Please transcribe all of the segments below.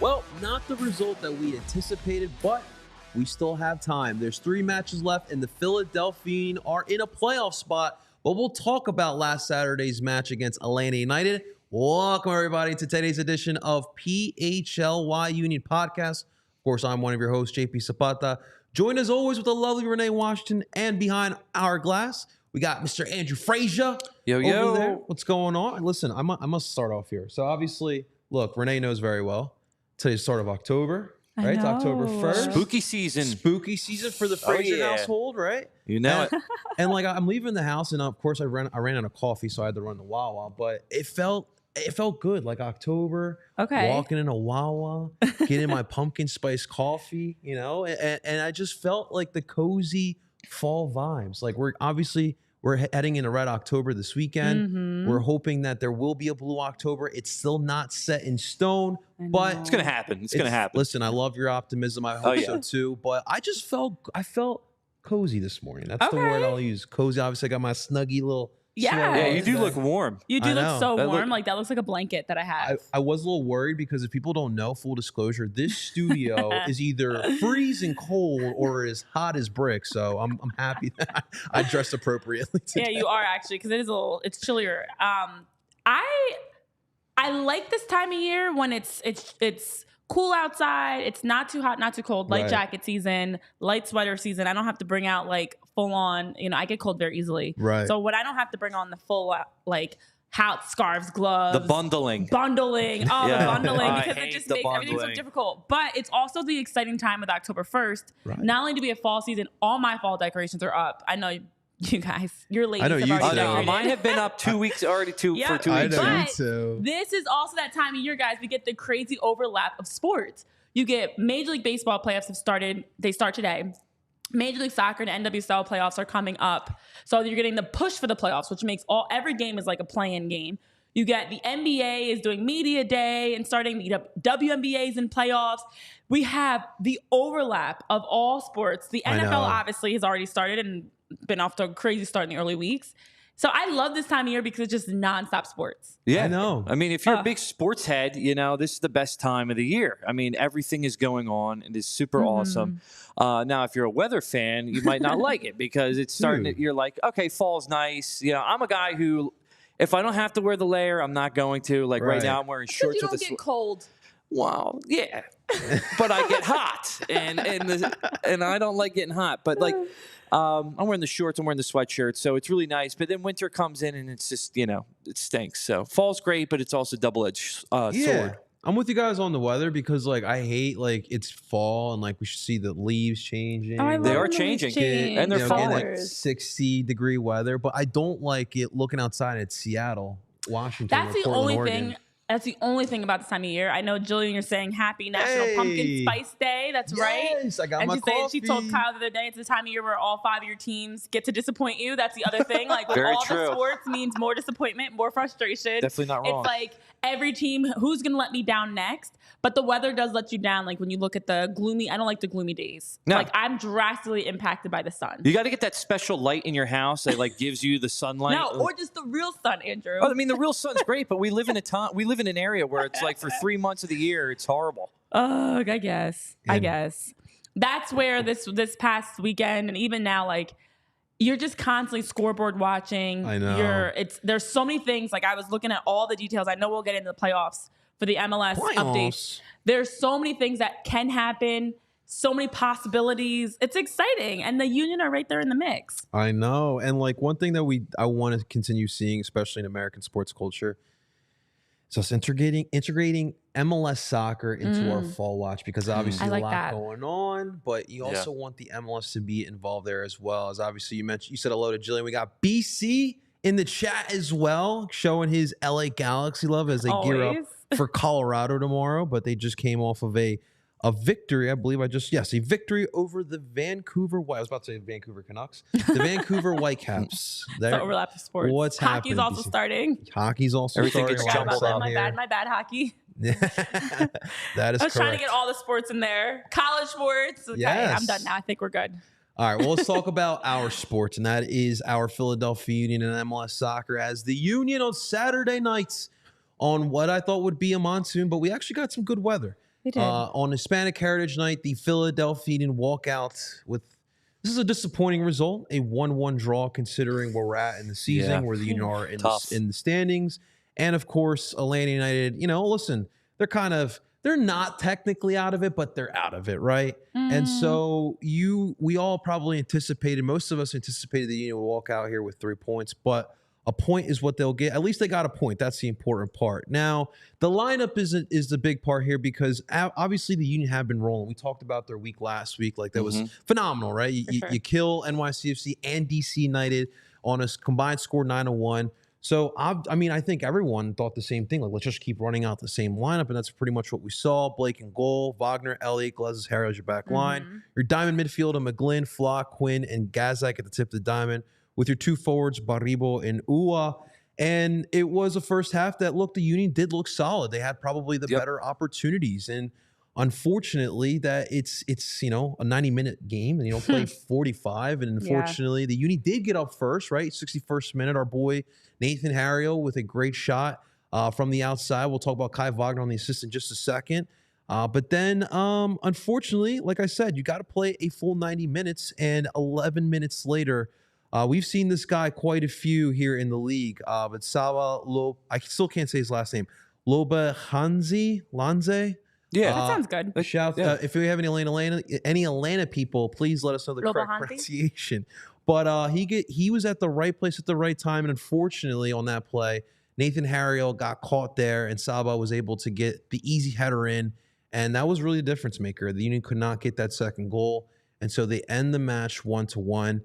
Well, not the result that we anticipated, but we still have time. There's 3 matches left, and the Philadelphia are in a playoff spot. But we'll talk about last Saturday's match against Atlanta United. Welcome, everybody, to today's edition of PHLY Union Podcast. Of course, I'm one of your hosts, JP Zapata. Joined as always with the lovely Renee Washington, and behind our glass, we got Mr. Andrew Frazier over there. What's going on? Listen, I must start off here. So obviously, look, Renee knows very well. Today's the start of October, right? It's October 1st. Spooky season. Spooky season for the Frazier household, right? You know it. And like, I'm leaving the house, and of course I ran out of coffee, so I had to run to Wawa. But it felt good, like October. Okay. Walking in a Wawa, getting my pumpkin spice coffee, you know, and I just felt like the cozy fall vibes. Like we're heading into Red October this weekend. Mm-hmm. We're hoping that there will be a Blue October. It's still not set in stone, but it's gonna happen. It's gonna happen. Listen, I love your optimism. I hope so too. But I felt cozy this morning. That's the word I'll use. Cozy. Obviously, I got my snuggy little. Yeah, you do look warm. You do look so warm. Like that looks like a blanket that I have. I was a little worried because if people don't know, full disclosure, this studio is either freezing cold or as hot as brick. So I'm happy that I dressed appropriately today. Yeah, you are actually, because it's chillier. I like this time of year when it's cool outside. It's not too hot, not too cold. Light jacket season, light sweater season. I don't have to bring out like full on, I get cold very easily. Right. So when I don't have to bring on the full like hat, scarves, gloves. The bundling. The bundling, because it just makes everything so bundling. difficult. But it's also the exciting time with October 1st. Right. Not only do we have fall season, all my fall decorations are up. I know you guys, your ladies have already decorated. Mine have been up 2 weeks already, for 2 weeks. I know, but me too. This is also that time of year, guys. We get the crazy overlap of sports. You get Major League Baseball playoffs have started. They start today. Major League Soccer and NWSL playoffs are coming up. So you're getting the push for the playoffs, which makes every game is like a play-in game. You get the NBA is doing media day and starting the WNBA's in playoffs. We have the overlap of all sports. The NFL obviously has already started and been off to a crazy start in the early weeks. So I love this time of year because it's just nonstop sports. Yeah, I know. I mean, if you're a big sports head, this is the best time of the year. I mean, everything is going on. It is super awesome. Now, if you're a weather fan, you might not like it because it's starting you're like, okay, fall's nice. I'm a guy who, if I don't have to wear the layer, I'm not going to. Like right now, I'm wearing shorts you don't get cold. Wow, yeah, but I get hot, and I don't like getting hot. But like, I'm wearing the shorts, I'm wearing the sweatshirt, so it's really nice. But then winter comes in, and it's just it stinks. So fall's great, but it's also double-edged sword. I'm with you guys on the weather because like I hate like it's fall and like we should see the leaves changing. They are changing, and they're falling. Like 60-degree weather, but I don't like it looking outside at Seattle, Washington. That's the only thing. That's the only thing about this time of year. I know, Jillian, you're saying Happy National Pumpkin Spice Day. That's right. Yes, I got my coffee. She told Kyle the other day, it's the time of year where all 5 of your teams get to disappoint you. That's the other thing. Like, with all the sports means more disappointment, more frustration. Definitely not wrong. It's like every team, who's going to let me down next? But the weather does let you down. Like, when you look at the gloomy, I don't like the gloomy days. No. Like, I'm drastically impacted by the sun. You got to get that special light in your house that, like, gives you the sunlight. No, or just the real sun, Andrew. Oh, I mean, the real sun's great, but we live in an area where it's like for 3 months of the year, it's horrible. Oh, I guess. That's where this past weekend and even now, like, you're just constantly scoreboard watching. I know. There's so many things. Like, I was looking at all the details. I know we'll get into the playoffs for the MLS updates. There's so many things that can happen. So many possibilities. It's exciting. And the Union are right there in the mix. I know. And like one thing that I want to continue seeing, especially in American sports culture, is us integrating MLS soccer into our fall watch because obviously a lot going on, but you also want the MLS to be involved there as well. As obviously you said hello to Jillian. We got BC in the chat as well, showing his LA Galaxy love as they gear up for Colorado tomorrow, but they just came off of a victory, I believe. A victory over the Vancouver I was about to say Vancouver Canucks. The Vancouver Whitecaps. The overlap of sports. What's Hockey's happening? also starting. Hockey's also Everything starting. gets jumbled up. My bad, hockey. That is I was trying to get all the sports in there. College sports. Okay, I'm done now. I think we're good. All right, well, let's talk about our sports, and that is our Philadelphia Union and MLS Soccer as the Union on Saturday nights on what I thought would be a monsoon, but we actually got some good weather. They did. On Hispanic Heritage Night, the Philadelphian walk out with, this is a disappointing result, a 1-1 draw considering where we're at in the season, where the Union are in the standings. And of course, Atlanta United, listen, they're not technically out of it, but they're out of it, right? And so we all probably anticipated, most of us anticipated the Union would walk out here with 3 points, but a point is what they'll get. At least they got a point. That's the important part. Now, the lineup is the big part here because obviously the Union have been rolling. We talked about their week last week. Like, that was phenomenal, right? You kill NYCFC and DC United on a combined score 9-1. So, I think everyone thought the same thing. Like, let's just keep running out the same lineup, and that's pretty much what we saw. Blake in goal, Wagner, Elliott, Glazes, Harris, your back line. Your diamond midfield of McGlynn, Flock, Quinn, and Gazak at the tip of the diamond, with your two forwards, Baribo and Ua. And it was a first half that the Union did look solid. They had probably the better opportunities. And unfortunately, that it's a 90-minute game, and you don't play 45. And unfortunately, the Union did get up first, right? 61st minute, our boy Nathan Harriel with a great shot from the outside. We'll talk about Kai Wagner on the assist in just a second. But then, unfortunately, like I said, you got to play a full 90 minutes, and 11 minutes later, we've seen this guy quite a few here in the league. But I still can't say his last name. Lanze. Yeah, that sounds good. If we have any Atlanta people, please let us know the correct pronunciation. But he was at the right place at the right time, and unfortunately on that play, Nathan Harriel got caught there, and Saba was able to get the easy header in, and that was really the difference maker. The Union could not get that second goal, and so they end the match 1-1.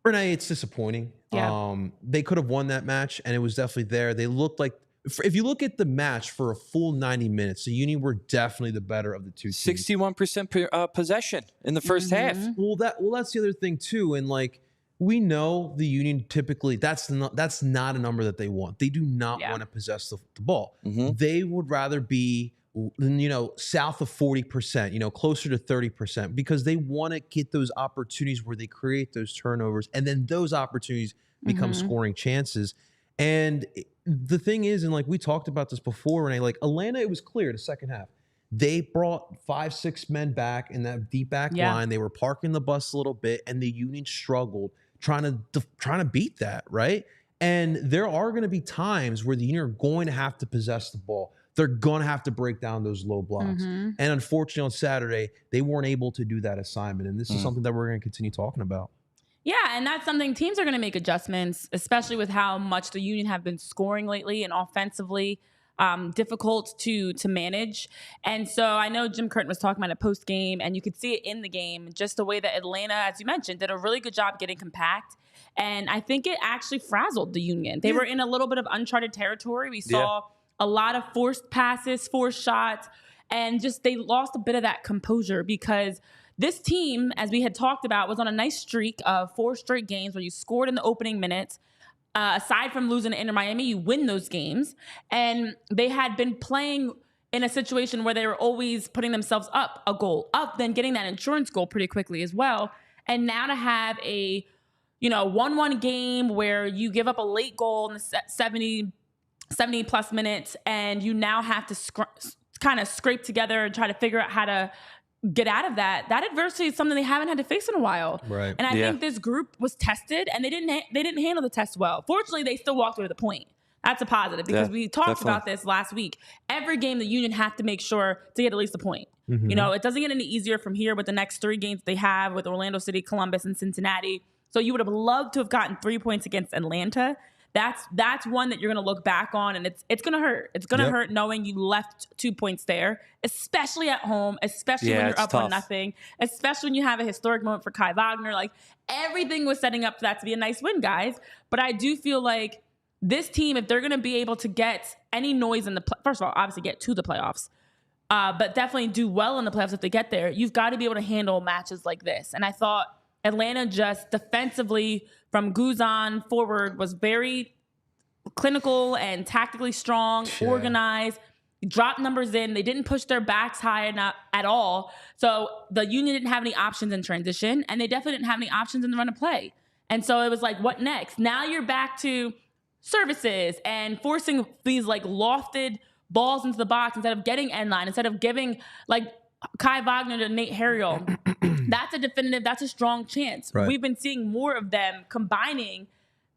Renee, it's disappointing. Yeah. They could have won that match, and it was definitely there. They looked like, if you look at the match for a full 90 minutes, the Union were definitely the better of the two teams. 61% possession in the first half. Well, that's the other thing too. And we know the Union typically, that's not a number that they want. They do not want to possess the ball. They would rather be south of 40%, closer to 30%, because they want to get those opportunities where they create those turnovers, and then those opportunities become scoring chances. And the thing is, and we talked about this before, Renee, Atlanta, it was clear the second half. They brought 5-6 men back in that deep back line. They were parking the bus a little bit, and the Union struggled trying to beat that, right? And there are going to be times where the Union are going to have to possess the ball. They're going to have to break down those low blocks. And unfortunately, on Saturday, they weren't able to do that assignment. And this is something that we're going to continue talking about. Yeah, and that's something teams are going to make adjustments, especially with how much the Union have been scoring lately and offensively difficult to manage. And so I know Jim Curtin was talking about it post game, and you could see it in the game, just the way that Atlanta, as you mentioned, did a really good job getting compact. And I think it actually frazzled the Union. They were in a little bit of uncharted territory. We saw a lot of forced passes, forced shots, and just they lost a bit of that composure because this team, as we had talked about, was on a nice streak of 4 straight games where you scored in the opening minutes. Aside from losing to Inter Miami, you win those games. And they had been playing in a situation where they were always putting themselves up a goal, up, then getting that insurance goal pretty quickly as well. And now to have a 1-1 game where you give up a late goal in the 70 plus minutes, and you now have to kind of scrape together and try to figure out how to get out of that adversity is something they haven't had to face in a while. Right. And I think this group was tested, and they didn't handle the test well. Fortunately, they still walked away with a point. That's a positive because we talked about this last week. Every game the Union have to make sure to get at least a point. It doesn't get any easier from here with the next 3 games they have with Orlando City, Columbus, and Cincinnati. So you would have loved to have gotten 3 points against Atlanta. That's one that you're going to look back on, and it's going to hurt. It's going to hurt knowing you left 2 points there, especially at home, especially when you're up 1-0, especially when you have a historic moment for Kai Wagner. Everything was setting up for that to be a nice win, guys. But I do feel like this team, if they're going to be able to get any noise in first of all, obviously get to the playoffs, but definitely do well in the playoffs if they get there, you've got to be able to handle matches like this. And I thought Atlanta just defensively from Guzan forward was very clinical and tactically strong, organized, dropped numbers in. They didn't push their backs high enough at all. So the Union didn't have any options in transition, and they definitely didn't have any options in the run of play. And so it was like, what next? Now you're back to services and forcing these lofted balls into the box, instead of getting end line, instead of giving like Kai Wagner to Nate Harriel, that's a strong chance. Right. We've been seeing more of them combining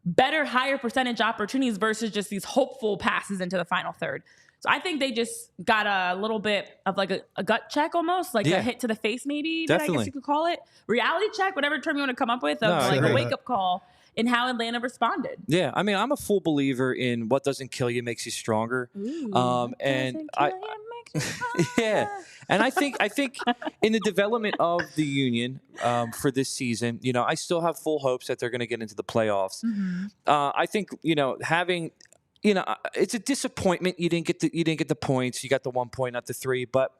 better, higher percentage opportunities versus just these hopeful passes into the final third. So I think they just got a little bit of like a gut check almost, like a hit to the face maybe, that I guess you could call it. Reality check, whatever term you want to come up with, of a wake-up call in how Atlanta responded. Yeah, I mean, I'm a full believer in what doesn't kill you makes you stronger. Yeah. And I think in the development of the Union for this season, I still have full hopes that they're going to get into the playoffs. I think, having, it's a disappointment you didn't get the points. You got the 1 point, not the 3, but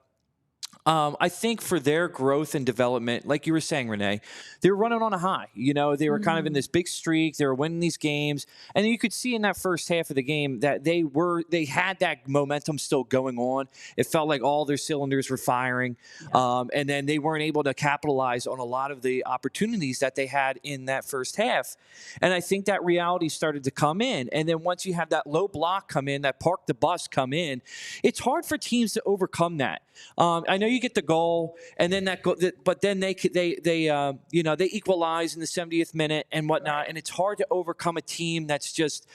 I think for their growth and development, like you were saying, Renee, they were running on a high. They were kind of in this big streak. They were winning these games. And you could see in that first half of the game that they had that momentum still going on. It felt like all their cylinders were firing. And then they weren't able to capitalize on a lot of the opportunities that they had in that first half. And I think that reality started to come in. And then once you have that low block come in, that park the bus come in, it's hard for teams to overcome that. I know you get the goal, and then but then they equalize in the 70th minute and whatnot, and it's hard to overcome a team that's just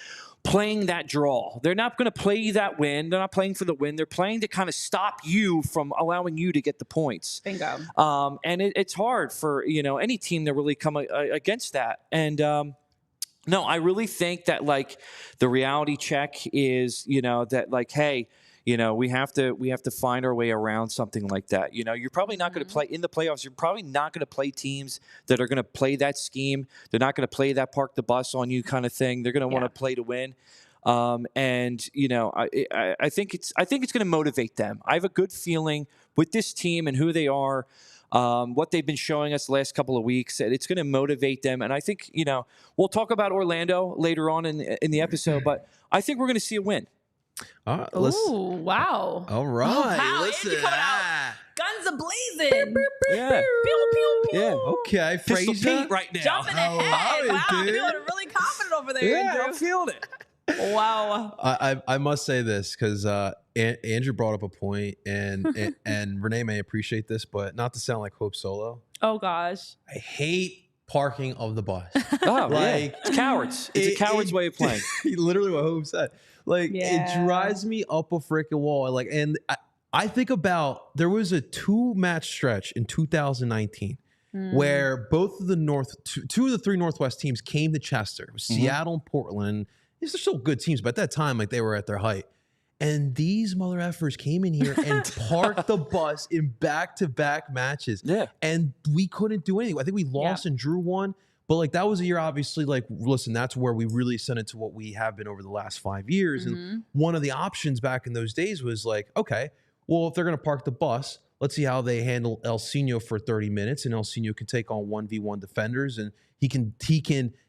playing that draw. They're not going to play that win. They're not playing for the win. They're playing to kind of stop you from allowing you to get the points. Bingo. And it's hard for any team to really come against that. And no, I really think that like the reality check is that like, hey, we have to find our way around something like that. You're probably not going to play in the playoffs. You're probably not going to play teams that are going to play that scheme. They're not going to play that park the bus on you kind of thing. They're going to want to play to win. I think it's going to motivate them. I have a good feeling with this team and who they are, what they've been showing us the last couple of weeks. It's going to motivate them. And I think, we'll talk about Orlando later on in the episode, but I think we're going to see a win. Ooh, wow. All right. Wow, Listen. Andy coming out. Guns a-blazing. Yeah. Pew, pew, pew. Yeah. Okay, Pistol Frazier. Pete right now. Jumping ahead. Wow, dude. you're feeling really confident over there, Yeah, Andrew. I'm feeling it. Wow. I must say this because Andrew brought up a point, and Renee may appreciate this, but not to sound like Hope Solo. Oh, gosh. I hate parking of the bus. Oh, like it's cowards. It's a coward's way of playing. Literally what Hope said. Like it drives me up a freaking wall. And I think about there was a 2-match stretch in 2019 where both of the two of the 3 Northwest teams came to Chester. It was Seattle and Portland. These are still good teams, but at that time, like they were at their height. And these mother effers came in here and parked the bus in back-to-back matches. Yeah. And we couldn't do anything. I think we lost and drew one. But like that was a year, obviously, like, listen, that's where we really sent it to what we have been over the last 5 years. And one of the options back in those days was like, okay, well, if they're going to park the bus, let's see how they handle El Seno for 30 minutes. And El Seno can take on 1v1 defenders, and he can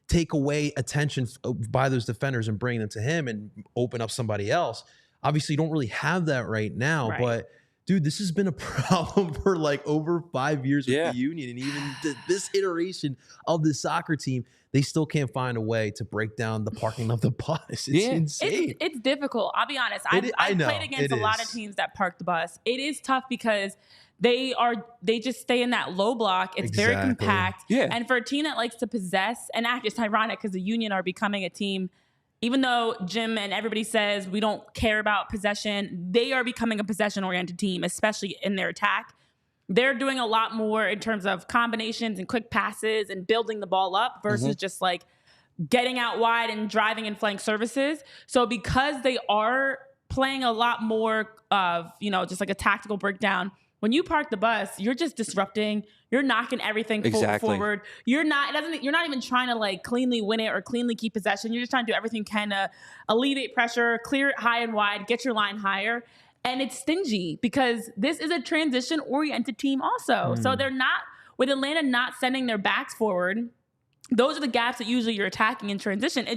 take away attention by those defenders and bring them to him and open up somebody else. Obviously, you don't really have that right now, but dude, this has been a problem for like over 5 years with the Union, and even this iteration of the soccer team, they still can't find a way to break down the parking of the bus. It's insane. It's difficult. I'll be honest. I've played against a lot of teams that park the bus. It is tough because they just stay in that low block. It's very compact. Yeah. And for a team that likes to possess, and it's ironic because the Union are becoming a team. Even though Jim and everybody says we don't care about possession, they are becoming a possession-oriented team, especially in their attack. They're doing a lot more in terms of combinations and quick passes and building the ball up versus just like getting out wide and driving and flank services. So because they are playing a lot more of, just like a tactical breakdown, when you park the bus, you're just disrupting. You're knocking everything forward. You're not even trying to like cleanly win it or cleanly keep possession. You're just trying to do everything kind of alleviate pressure, clear it high and wide, get your line higher. And it's stingy because this is a transition-oriented team also. So they're not, with Atlanta not sending their backs forward, those are the gaps that usually you're attacking in transition.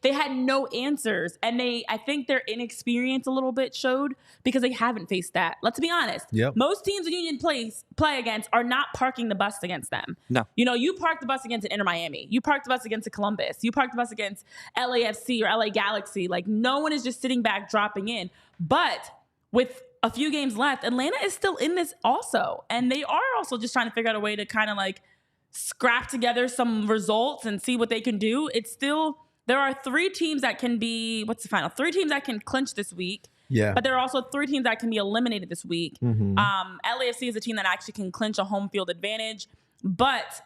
They had no answers. And I think their inexperience a little bit showed because they haven't faced that. Let's be honest. Yep. Most teams the Union play against are not parking the bus against them. No. You park the bus against an Inter Miami. You park the bus against a Columbus. You park the bus against LAFC or LA Galaxy. Like, no one is just sitting back dropping in. But with a few games left, Atlanta is still in this also. And they are also just trying to figure out a way to kind of like scrap together some results and see what they can do. It's still, there are 3 teams that can be, what's the final? 3 teams that can clinch this week. Yeah. But there are also 3 teams that can be eliminated this week. Mm-hmm. LAFC is a team that actually can clinch a home field advantage. But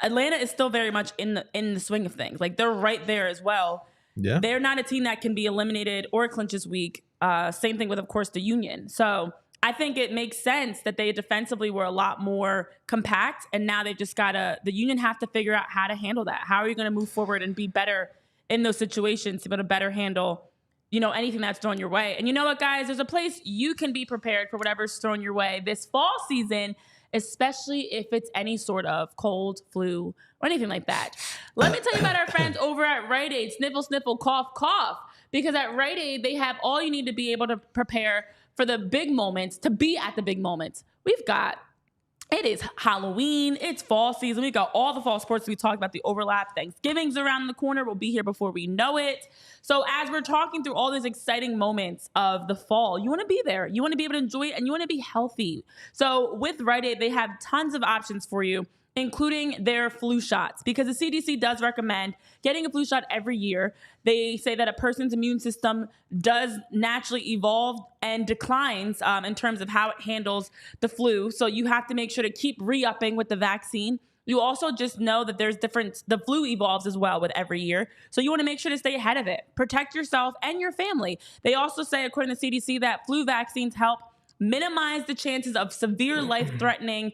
Atlanta is still very much in the swing of things. Like, they're right there as well. Yeah. They're not a team that can be eliminated or clinch this week. Same thing with, of course, the Union. So I think it makes sense that they defensively were a lot more compact, and now they've just the Union have to figure out how to handle that. How are you going to move forward and be better in those situations to be able to better handle, anything that's thrown your way? And you know what, guys? There's a place you can be prepared for whatever's thrown your way this fall season, especially if it's any sort of cold, flu, or anything like that. Let me tell you about our friends over at Rite Aid. Sniffle, sniffle, cough, cough. Because at Rite Aid, they have all you need to be able to prepare for the big moments, to be at the big moments. It is Halloween, it's fall season. We've got all the fall sports we talked about, the overlap. Thanksgiving's around the corner. We'll be here before we know it. So as we're talking through all these exciting moments of the fall, you want to be there. You want to be able to enjoy it, and you want to be healthy. So with Rite Aid, they have tons of options for you, including their flu shots, because the CDC does recommend getting a flu shot every year. They say that a person's immune system does naturally evolve and declines in terms of how it handles the flu. So you have to make sure to keep re-upping with the vaccine. You also just know that the flu evolves as well with every year. So you want to make sure to stay ahead of it. Protect yourself and your family. They also say, according to CDC, that flu vaccines help minimize the chances of severe life-threatening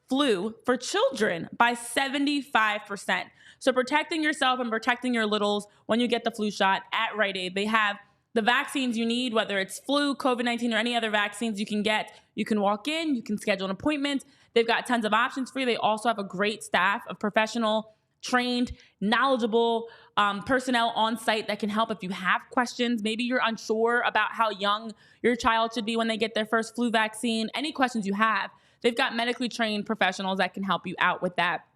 flu for children by 75%. So protecting yourself and protecting your littles when you get the flu shot at Rite Aid. They have the vaccines you need, whether it's flu, COVID-19, or any other vaccines you can get. You can walk in, you can schedule an appointment. They've got tons of options for you. They also have a great staff of professional, trained, knowledgeable personnel on site that can help if you have questions. Maybe you're unsure about how young your child should be when they get their first flu vaccine. Any questions you have, they've got medically trained professionals that can help you out with that.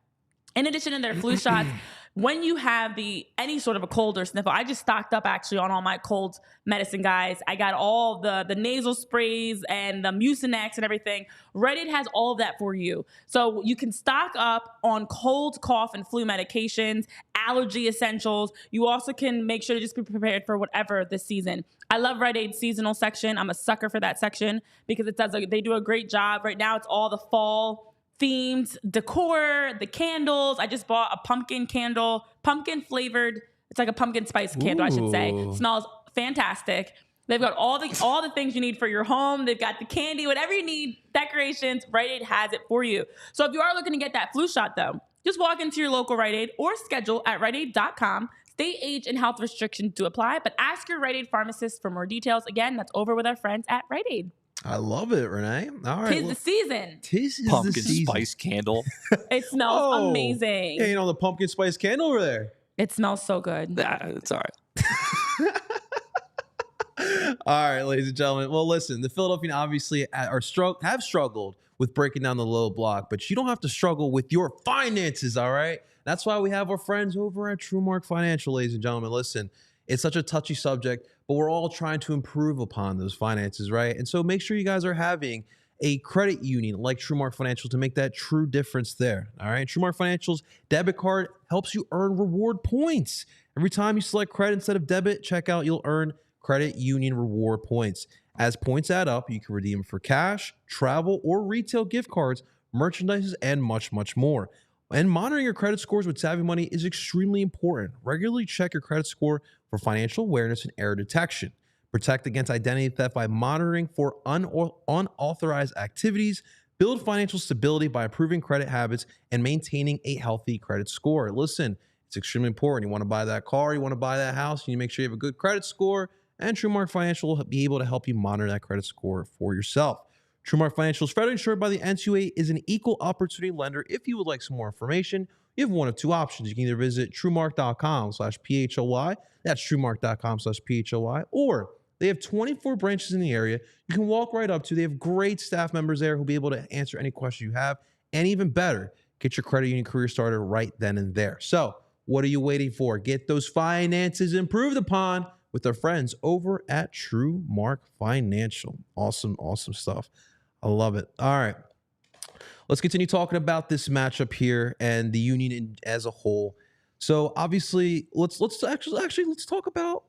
In addition to their flu shots, when you have any sort of a cold or sniffle, I just stocked up actually on all my cold medicine, guys. I got all the nasal sprays and the Mucinex and everything. Rite Aid has all of that for you. So you can stock up on cold, cough, and flu medications, allergy essentials. You also can make sure to just be prepared for whatever this season. I love Rite Aid's seasonal section. I'm a sucker for that section because they do a great job. Right now, it's all the fall themed decor, the candles. I just bought a pumpkin candle, pumpkin flavored. It's like a pumpkin spice candle, I should say. It smells fantastic. They've got all the things you need for your home. They've got the candy, whatever you need, decorations. Rite Aid has it for you. So if you are looking to get that flu shot, though, just walk into your local Rite Aid or schedule at riteaid.com. State, age, and health restrictions do apply, but ask your Rite Aid pharmacist for more details. Again, that's over with our friends at Rite Aid. I love it, Renee. All right. Tis the season. Tis is Pumpkin the season. spice candle. It smells amazing. Yeah, the pumpkin spice candle over there. It smells so good. It's all right. All right, ladies and gentlemen. Well, listen, the Philadelphia obviously have struggled with breaking down the low block, but you don't have to struggle with your finances, all right? That's why we have our friends over at TrueMark Financial, ladies and gentlemen. Listen, it's such a touchy subject, but we're all trying to improve upon those finances, right? And so make sure you guys are having a credit union like TrueMark Financial to make that true difference there, all right? TrueMark Financial's debit card helps you earn reward points. Every time you select credit instead of debit checkout, you'll earn credit union reward points. As points add up, you can redeem for cash, travel, or retail gift cards, merchandise, and much, much more. And monitoring your credit scores with Savvy Money is extremely important. Regularly check your credit score for financial awareness and error detection. Protect against identity theft by monitoring for unauthorized activities. Build financial stability by improving credit habits and maintaining a healthy credit score. Listen, it's extremely important. You want to buy that car, you want to buy that house, you need to make sure you have a good credit score, and TrueMark Financial will be able to help you monitor that credit score for yourself. TrueMark Financial is federally insured by the NCUA, is an equal opportunity lender. If you would like some more information, you have one of two options. You can either visit TrueMark.com/PHLY. That's TrueMark.com/PHLY. Or they have 24 branches in the area you can walk right up to. They have great staff members there who'll be able to answer any questions you have. And even better, get your credit union career started right then and there. So what are you waiting for? Get those finances improved upon with our friends over at True Mark Financial. Awesome, awesome stuff. I love it. All right. Let's continue talking about this matchup here and the Union as a whole. So obviously, let's talk about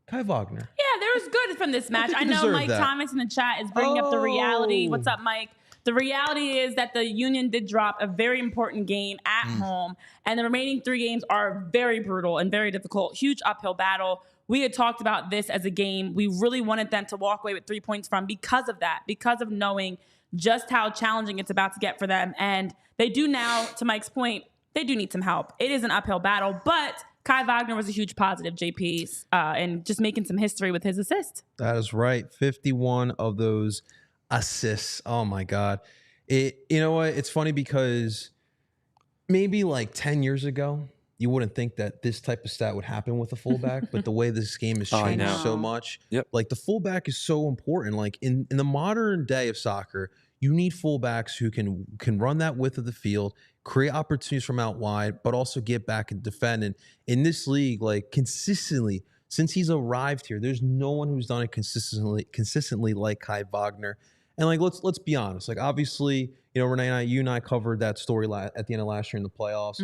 Kai Wagner. Yeah, there was good from this match. I know Mike Thomas in the chat is bringing up the reality. What's up, Mike? The reality is that the Union did drop a very important game at home, and the remaining 3 games are very brutal and very difficult. Huge uphill battle. We had talked about this as a game we really wanted them to walk away with 3 points from because of that, because of knowing just how challenging it's about to get for them. And they do now, to Mike's point, they do need some help. It is an uphill battle, but Kai Wagner was a huge positive, JP, and just making some history with his assist. That is right. 51 of those assists. Oh my God. You know what? It's funny because maybe like 10 years ago, you wouldn't think that this type of stat would happen with a fullback, but the way this game has changed so much, like the fullback is so important. Like in the modern day of soccer, you need fullbacks who can run that width of the field, create opportunities from out wide, but also get back and defend. And in this league, like consistently, since he's arrived here, there's no one who's done it consistently like Kai Wagner. And like, let's be honest. Like, obviously, you know, Renee you and I covered that story at the end of last year in the playoffs.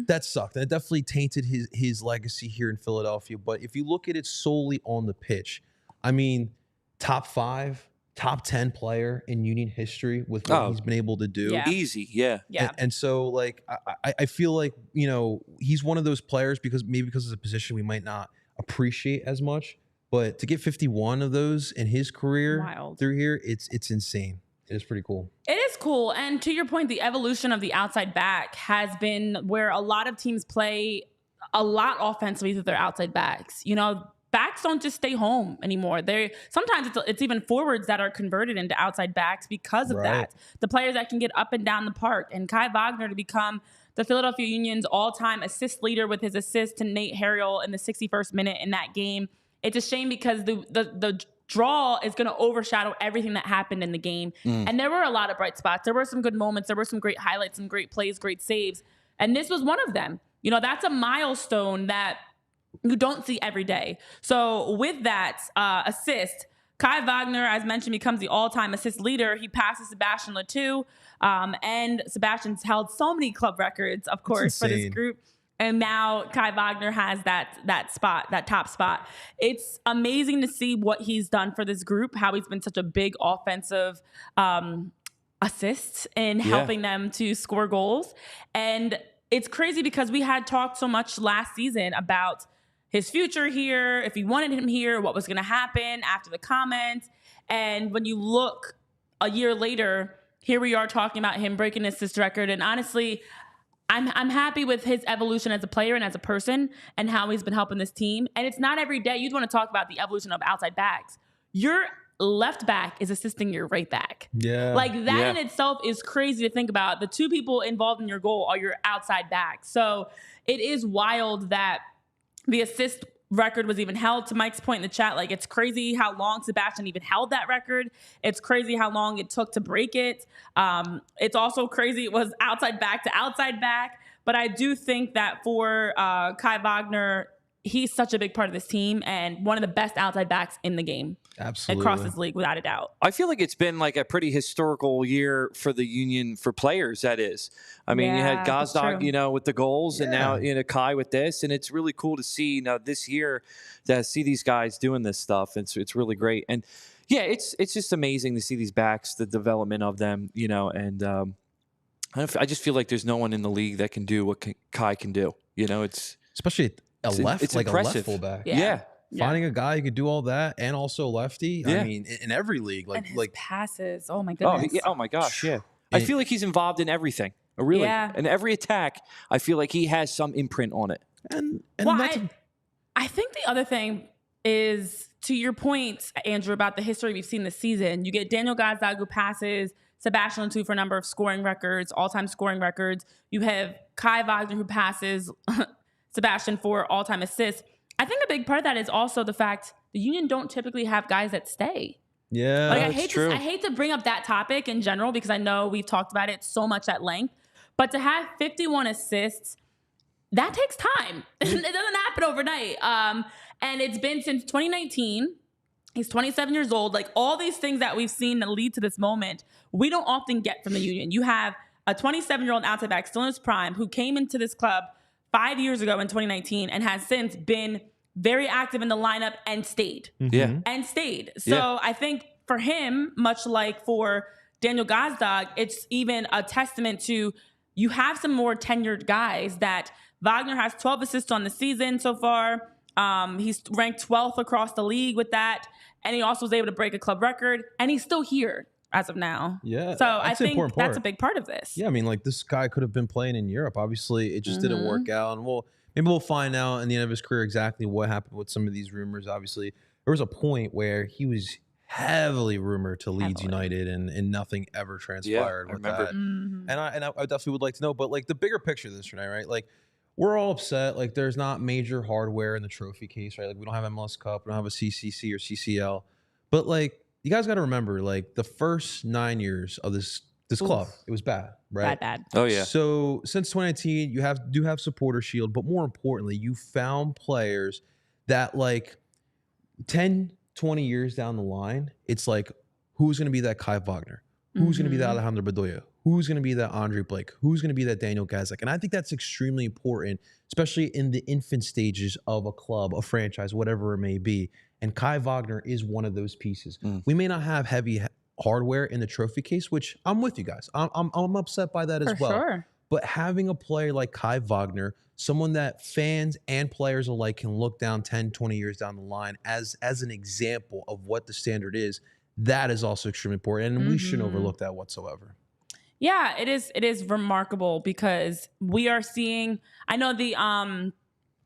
That sucked. That definitely tainted his legacy here in Philadelphia. But if you look at it solely on the pitch, I mean, top 5, top 10 player in Union history with what he's been able to do. Yeah. Easy, yeah. And so, like, I feel like, you know, he's one of those players because it's a position we might not appreciate as much. But to get 51 of those in his career through here, it's insane. It is pretty cool. It is cool. And to your point, the evolution of the outside back has been where a lot of teams play a lot offensively with their outside backs. You know, backs don't just stay home anymore. Sometimes it's even forwards that are converted into outside backs because of that. The players that can get up and down the park. And Kai Wagner to become the Philadelphia Union's all-time assist leader with his assist to Nate Harriel in the 61st minute in that game. It's a shame because the draw is going to overshadow everything that happened in the game. And there were a lot of bright spots. There were some good moments. There were some great highlights, some great plays, great saves. And this was one of them. You know, that's a milestone that you don't see every day. So with that assist, Kai Wagner, as mentioned, becomes the all-time assist leader. He passes Sebastian Letou. And Sebastian's held so many club records, of course, for this group. And now Kai Wagner has that spot, that top spot. It's amazing to see what he's done for this group, how he's been such a big offensive assist in helping them to score goals. And it's crazy because we had talked so much last season about his future here, if he wanted him here, what was going to happen after the comments. And when you look a year later, here we are talking about him breaking his assist record. And honestly, I'm happy with his evolution as a player and as a person and how he's been helping this team. And it's not every day you'd want to talk about the evolution of outside backs. Your left back is assisting your right back. Yeah. Like that in itself is crazy to think about. The 2 people involved in your goal are your outside backs. So it is wild that the assist record was even held. To Mike's point in the chat, like it's crazy how long Sebastian even held that record. It's crazy how long it took to break it. It's also crazy it was outside back to outside back. But I do think that for Kai Wagner, he's such a big part of this team and one of the best outside backs in the game. Absolutely. Across this league, without a doubt. I feel like it's been like a pretty historical year for the Union for players, that is. I mean, you had Gazdag, you know, with the goals and now, you know, Kai with this. And it's really cool to see now this year to see these guys doing this stuff. It's really great. And yeah, it's just amazing to see these backs, the development of them, you know, and I just feel like there's no one in the league that can do what Kai can do. You know, it's especially a left fullback. Yeah. Finding a guy who could do all that and also lefty. I mean, in every league, and his passes. Oh my goodness. Oh my gosh. Yeah. I feel like he's involved in everything. Really. Yeah. And every attack, I feel like he has some imprint on it. And well, I think the other thing is, to your point, Andrew, about the history we've seen this season. You get Daniel Gazdag, who passes Sebastian Letou for a number of scoring records, all-time scoring records. You have Kai Wagner, who passes Sebastian for all-time assists. I think a big part of that is also the fact the Union don't typically have guys that stay. Yeah, like that's I hate to bring up that topic in general because I know we've talked about it so much at length, but to have 51 assists, that takes time. It doesn't happen overnight. And it's been since 2019. He's 27 years old. Like, all these things that we've seen that lead to this moment, we don't often get from the Union. You have a 27-year-old outside back still in his prime who came into this club 5 years ago in 2019 and has since been very active in the lineup and stayed. Yeah. And stayed. So I think for him, much like for Daniel Gazdag, it's even a testament to, you have some more tenured guys. That Wagner has 12 assists on the season so far. He's ranked 12th across the league with that. And he also was able to break a club record. And he's still here as of now. Yeah. So I think that's a big part of this. Yeah, I mean, like, this guy could have been playing in Europe. Obviously, it just didn't work out. And maybe we'll find out in the end of his career exactly what happened with some of these rumors. Obviously, there was a point where he was heavily rumored to Leeds United, and nothing ever transpired with that. And I definitely would like to know. But, like, the bigger picture of this, Renee, right? Like, we're all upset. Like, there's not major hardware in the trophy case, right? Like, we don't have MLS Cup, we don't have a CCC or CCL. But, like, you guys got to remember, like, the first 9 years of this club, it was bad, right? Bad. Oh, yeah. So since 2019, you do have supporter shield, but more importantly, you found players that, like, 10, 20 years down the line, it's like, who's going to be that Kai Wagner? Who's going to be that Alejandro Bedoya? Who's going to be that Andre Blake? Who's going to be that Daniel Gazdag? And I think that's extremely important, especially in the infant stages of a club, a franchise, whatever it may be. And Kai Wagner is one of those pieces. We may not have heavy hardware in the trophy case, which I'm with you guys. I'm upset by that as well. Sure. But having a player like Kai Wagner, someone that fans and players alike can look down 10, 20 years down the line as an example of what the standard is, that is also extremely important. And we shouldn't overlook that whatsoever. Yeah, it is remarkable because we are seeing, I know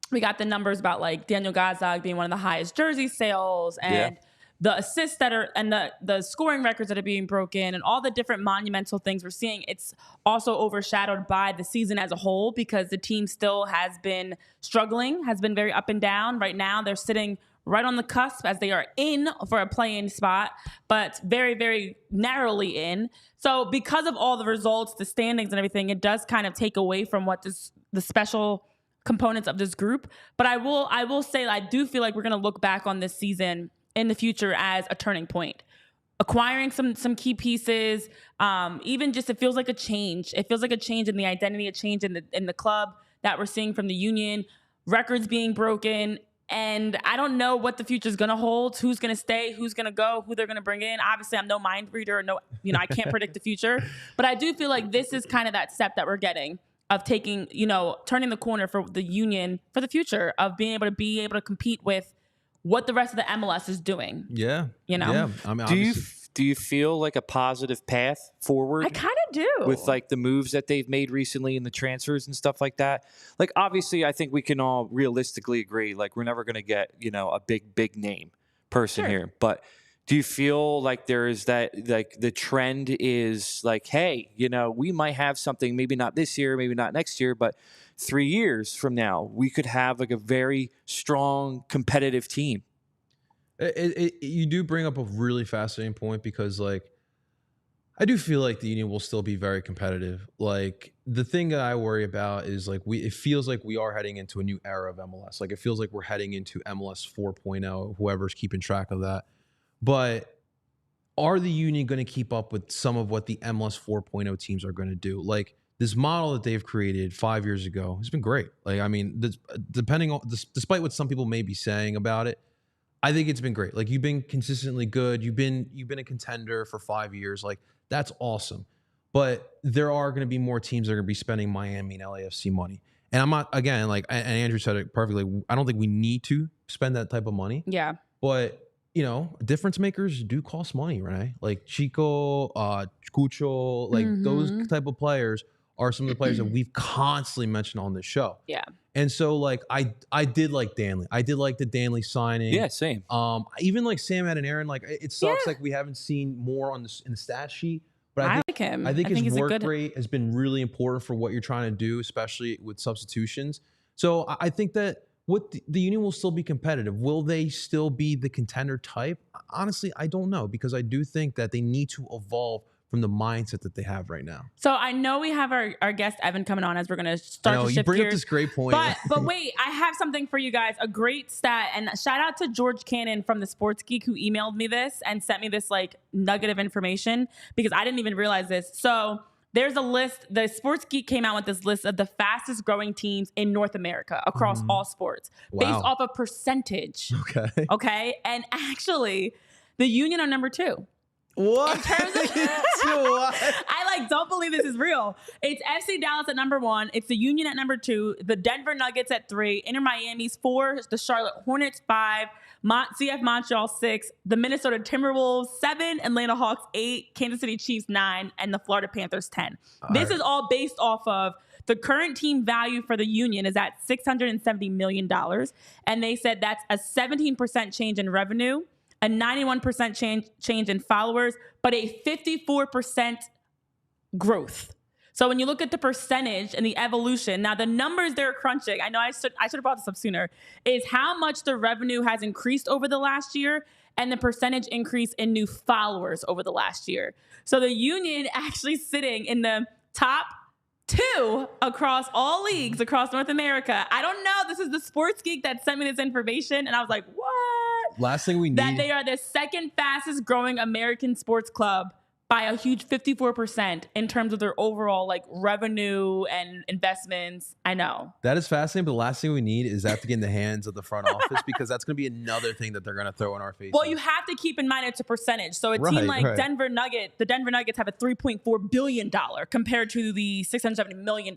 we got the numbers about, like, Daniel Gazdag being one of the highest jersey sales, and the assists that are, and the scoring records that are being broken, and all the different monumental things we're seeing. It's also overshadowed by the season as a whole because the team still has been struggling, has been very up and down. Right now, they're sitting right on the cusp as they are in for a play-in spot, but very, very narrowly in. So because of all the results, the standings and everything, it does kind of take away from what the special components of this group. But I will say I do feel like we're going to look back on this season in the future as a turning point. Acquiring some key pieces, even just, it feels like a change. It feels like a change in the identity, a change in the club that we're seeing from the Union, records being broken. And I don't know what the future is going to hold, who's going to stay, who's going to go, who they're going to bring in. Obviously, I'm no mind reader, I can't predict the future. But I do feel like this is kind of that step that we're getting of taking, turning the corner for the Union for the future of being able to compete with what the rest of the MLS is doing. Yeah. Yeah. I mean, Do you feel like a positive path forward? I kind of do. With, like, the moves that they've made recently and the transfers and stuff like that. Like, obviously, I think we can all realistically agree, like, we're never going to get, a big name person here. But do you feel like there is that, like, the trend is like, hey, we might have something, maybe not this year, maybe not next year, but 3 years from now, we could have, like, a very strong competitive team? You do bring up a really fascinating point because, like, I do feel like the Union will still be very competitive. Like, the thing that I worry about is, like, it feels like we are heading into a new era of MLS. Like, it feels like we're heading into MLS 4.0, whoever's keeping track of that. But are the Union going to keep up with some of what the MLS 4.0 teams are going to do? Like, this model that they've created 5 years ago has been great. Like, I mean, despite what some people may be saying about it, I think it's been great. Like, you've been consistently good. You've been a contender for 5 years. Like, that's awesome. But there are going to be more teams that are going to be spending Miami and LAFC money. And I'm not, again, like, and Andrew said it perfectly, I don't think we need to spend that type of money. Yeah. But, difference makers do cost money, right? Like Chico, Cucho, like those type of players are some of the players that we've constantly mentioned on this show. Yeah. And so, like, I did like Danley. I did like the Danley signing. Yeah, same. Even like Sam Adeniran, like, it sucks like we haven't seen more in the stat sheet. But I like him. I think his work rate has been really important for what you're trying to do, especially with substitutions. So I think that the Union will still be competitive. Will they still be the contender type? Honestly, I don't know, because I do think that they need to evolve from the mindset that they have right now. So I know we have our guest Evan coming on as we're going to start to shift you bring gears. up this great point. But wait, I have something for you guys, a great stat. And shout out to George Cannon from the Sports Geek who emailed me this and sent me this like nugget of information because I didn't even realize this. So there's a list. The Sports Geek came out with this list of the fastest growing teams in North America across all sports based off of percentage. Okay. And actually, the Union are number 2. What? In terms of, I don't believe this is real. It's FC Dallas at number 1. It's the Union at number 2. The Denver Nuggets at 3. Inter Miami's 4. The Charlotte Hornets 5. CF Montreal 6. The Minnesota Timberwolves 7. Atlanta Hawks 8. Kansas City Chiefs 9. And the Florida Panthers 10. This is all based off of the current team value for the Union is at $670 million. And they said that's a 17% change in revenue, a 91% change in followers, but a 54% growth. So when you look at the percentage and the evolution, now the numbers they're crunching, I know I should have brought this up sooner, is how much the revenue has increased over the last year and the percentage increase in new followers over the last year. So the Union actually sitting in the top 2 across all leagues across North America. I don't know. This is the Sports Geek that sent me this information, and I was like, what? Last thing we need. That they are the second fastest growing American sports club by a huge 54% in terms of their overall revenue and investments. I know. That is fascinating, but the last thing we need is that to get in the hands of the front office because that's going to be another thing that they're going to throw in our faces. Well, you have to keep in mind it's a percentage. So a team like Denver Nuggets, the Denver Nuggets have a $3.4 billion compared to the $670 million.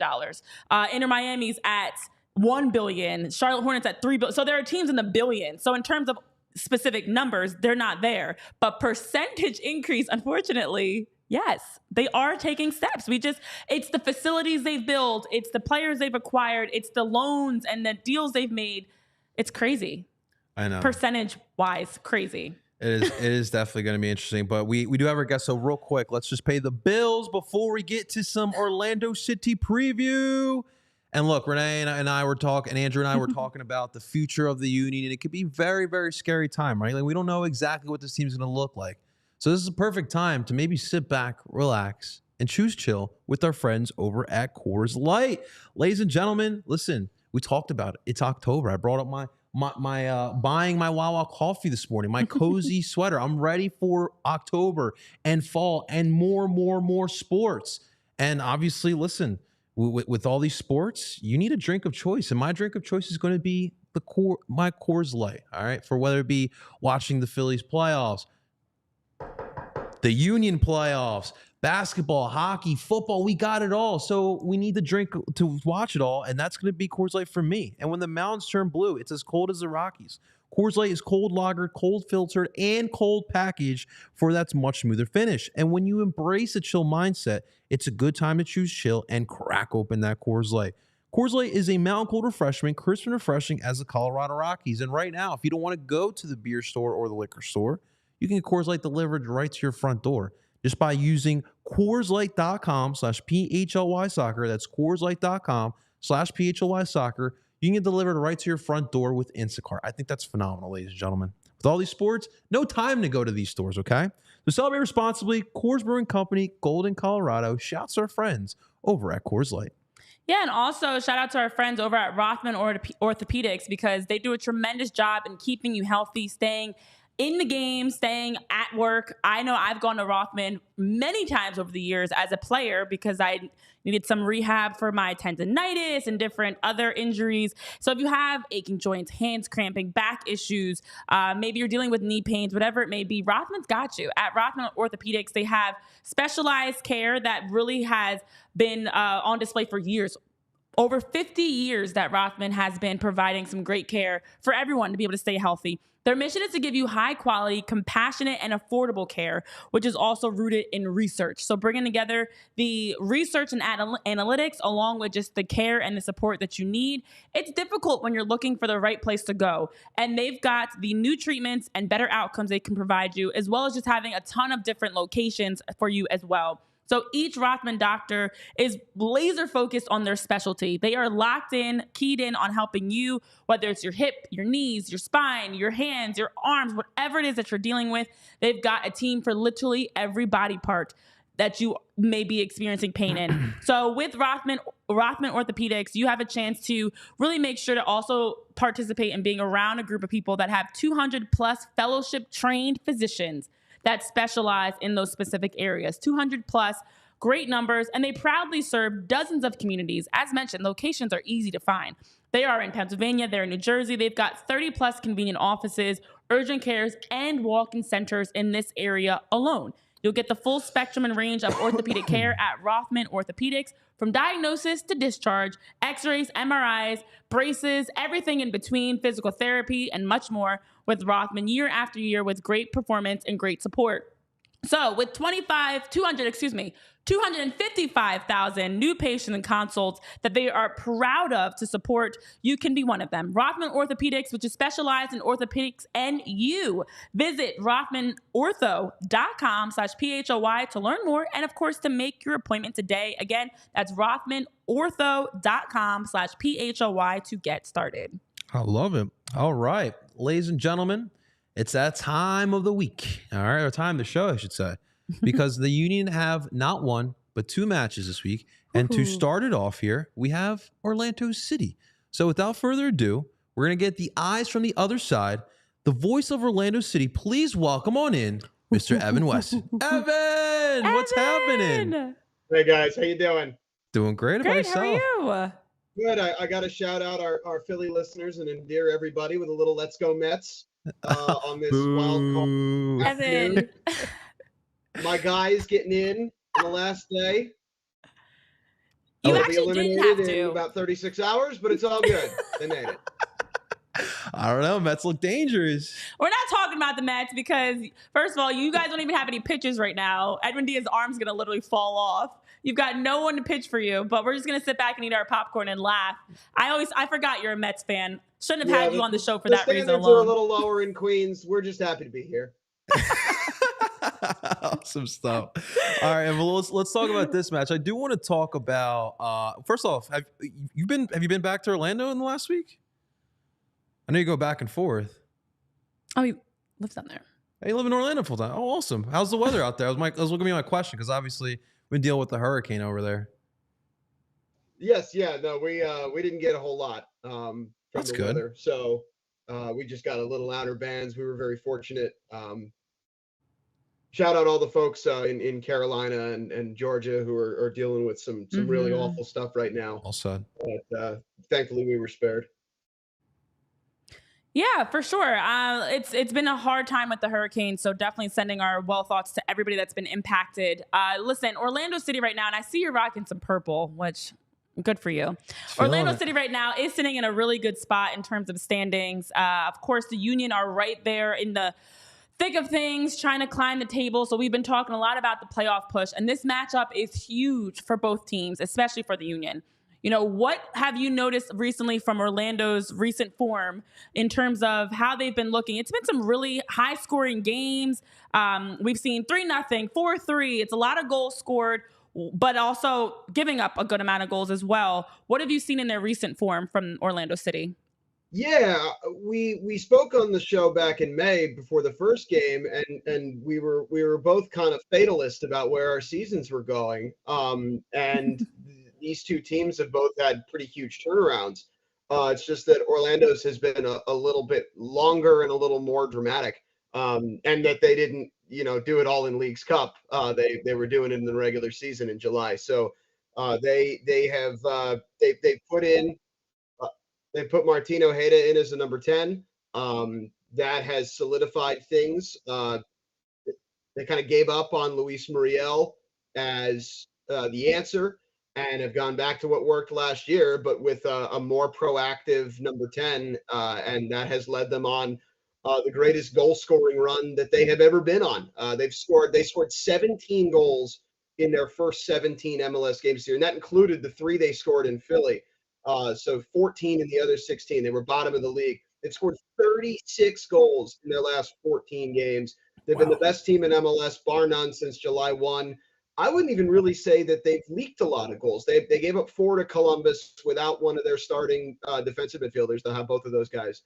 Inter Miami's at $1 billion. Charlotte Hornets at $3 billion. So there are teams in the billions. So in terms of specific numbers, they're not there. But percentage increase, unfortunately, yes, they are taking steps. It's the facilities they've built. It's the players they've acquired. It's the loans and the deals they've made. It's crazy. I know. Percentage-wise, crazy. It is definitely going to be interesting. But we do have our guest. So real quick, let's just pay the bills before we get to some Orlando City preview. And look, Renee and I were talking, and Andrew and I were talking about the future of the Union, and it could be very, very scary time, right? We don't know exactly what this team's going to look like. So this is a perfect time to maybe sit back, relax, and choose chill with our friends over at Coors Light. Ladies and gentlemen, listen, we talked about it. It's October. I brought up my buying my Wawa coffee this morning, my cozy sweater. I'm ready for October and fall and more sports. And obviously, listen, with all these sports, you need a drink of choice. And my drink of choice is going to be my Coors Light, all right? For whether it be watching the Phillies playoffs, the Union playoffs, basketball, hockey, football, we got it all. So we need the drink to watch it all, and that's going to be Coors Light for me. And when the mountains turn blue, it's as cold as the Rockies. Coors Light is cold lagered, cold filtered, and cold packaged for that much smoother finish. And when you embrace a chill mindset, it's a good time to choose chill and crack open that Coors Light. Coors Light is a mountain cold refreshment, crisp and refreshing as the Colorado Rockies. And right now, if you don't want to go to the beer store or the liquor store, you can get Coors Light delivered right to your front door just by using CoorsLight.com/PHLY soccer. That's CoorsLight.com/PHLY soccer. You can get delivered right to your front door with Instacart. I think that's phenomenal, ladies and gentlemen. With all these sports, no time to go to these stores, okay? So celebrate responsibly. Coors Brewing Company, Golden, Colorado. Shouts to our friends over at Coors Light. Yeah, and also shout out to our friends over at Rothman Orthopedics because they do a tremendous job in keeping you healthy, staying in the game, staying at work. I know I've gone to Rothman many times over the years as a player because I needed some rehab for my tendonitis and different other injuries. So if you have aching joints, hands cramping, back issues, maybe you're dealing with knee pains, whatever it may be, Rothman's got you. At Rothman Orthopedics, they have specialized care that really has been on display for years. Over 50 years that Rothman has been providing some great care for everyone to be able to stay healthy. Their mission is to give you high quality, compassionate, and affordable care, which is also rooted in research. So bringing together the research and analytics along with just the care and the support that you need. It's difficult when you're looking for the right place to go. And they've got the new treatments and better outcomes they can provide you, as well as just having a ton of different locations for you as well. So each Rothman doctor is laser focused on their specialty. They are locked in, keyed in on helping you, whether it's your hip, your knees, your spine, your hands, your arms, whatever it is that you're dealing with. They've got a team for literally every body part. that you may be experiencing pain in. So with Rothman Orthopedics, you have a chance to really make sure to also participate in being around a group of people that have 200 plus fellowship trained physicians that specialize in those specific areas. 200 plus, great numbers, and they proudly serve dozens of communities. As mentioned, locations are easy to find. They are in Pennsylvania, they're in New Jersey. They've got 30 plus convenient offices, urgent cares, and walk-in centers in this area alone. You'll get the full spectrum and range of orthopedic care at Rothman Orthopedics, from diagnosis to discharge, x-rays, MRIs, braces, everything in between, physical therapy, and much more with Rothman year after year with great performance and great support. So with 255,000 new patients and consults that they are proud of to support, you can be one of them. Rothman Orthopedics, which is specialized in orthopedics and you. Visit rothmanortho.com/PHLY to learn more and, of course, to make your appointment today. Again, that's rothmanortho.com/PHLY to get started. I love it. All right, ladies and gentlemen, it's that time of the week, all right, or time of the show, I should say, because the Union have not one, but two matches this week. And to start it off here, we have Orlando City. So without further ado, we're going to get the eyes from the other side. The voice of Orlando City, please welcome on in Mr. Evan Weston. Evan, what's happening? Hey, guys, how you doing? Doing great. Great, About how yourself? are you? Good. I got to shout out our Philly listeners and endear everybody with a little "Let's Go Mets" on this wild card. Evan. My guys getting in the last day. You They'll be actually didn't eliminated have to. in about 36 hours, but it's all good. They made it. I don't know. Mets look dangerous. We're not talking about the Mets because, first of all, you guys don't even have any pitches right now. Edwin Diaz's arm's going to literally fall off. You've got no one to pitch for you, but we're just going to sit back and eat our popcorn and laugh. I forgot you're a Mets fan. Shouldn't have had you on the show for that reason alone. The standards are a little lower in Queens. We're just happy to be here. Awesome stuff. All right, well, let's talk about this match. I do want to talk about first off, have you been back to Orlando in the last week? I know you go back and forth. Oh, he lives down there. Hey, you live in Orlando full time. Oh, awesome. How's the weather out there? That was going to be my question because obviously we've been dealing with the hurricane over there. Yes, yeah, no, we didn't get a whole lot from That's the good. weather, so we just got a little outer bands. We were very fortunate. Shout out all the folks in Carolina and Georgia who are dealing with some really awful stuff right now. All said. But thankfully we were spared. Yeah, for sure. It's been a hard time with the hurricane, so definitely sending our well thoughts to everybody that's been impacted. Listen, Orlando City right now, and I see you're rocking some purple, which good for you. Orlando City right now is sitting in a really good spot in terms of standings. Of course, the Union are right there in the thick of things, trying to climb the table. So we've been talking a lot about the playoff push, and this matchup is huge for both teams, especially for the Union. You know, what have you noticed recently from Orlando's recent form in terms of how they've been looking? It's been some really high-scoring games. We've seen 3-0, 4-3. It's a lot of goals scored, but also giving up a good amount of goals as well. What have you seen in their recent form from Orlando City? Yeah, we spoke on the show back in May before the first game, and we were both kind of fatalist about where our seasons were going. And these two teams have both had pretty huge turnarounds. It's just that Orlando's has been a little bit longer and a little more dramatic, and that they didn't, do it all in Leagues Cup. They were doing it in the regular season in July. So they put in. They put Martino Heda in as the number 10. That has solidified things. They kind of gave up on Luis Muriel as the answer and have gone back to what worked last year, but with a more proactive number 10. And that has led them on the greatest goal scoring run that they have ever been on. They scored 17 goals in their first 17 MLS games here, and that included the 3 they scored in Philly. So 14 in the other 16. They were bottom of the league. They've scored 36 goals in their last 14 games. They've been the best team in MLS, bar none, since July 1. I wouldn't even really say that they've leaked a lot of goals. They gave up 4 to Columbus without one of their starting defensive midfielders. They'll have both of those guys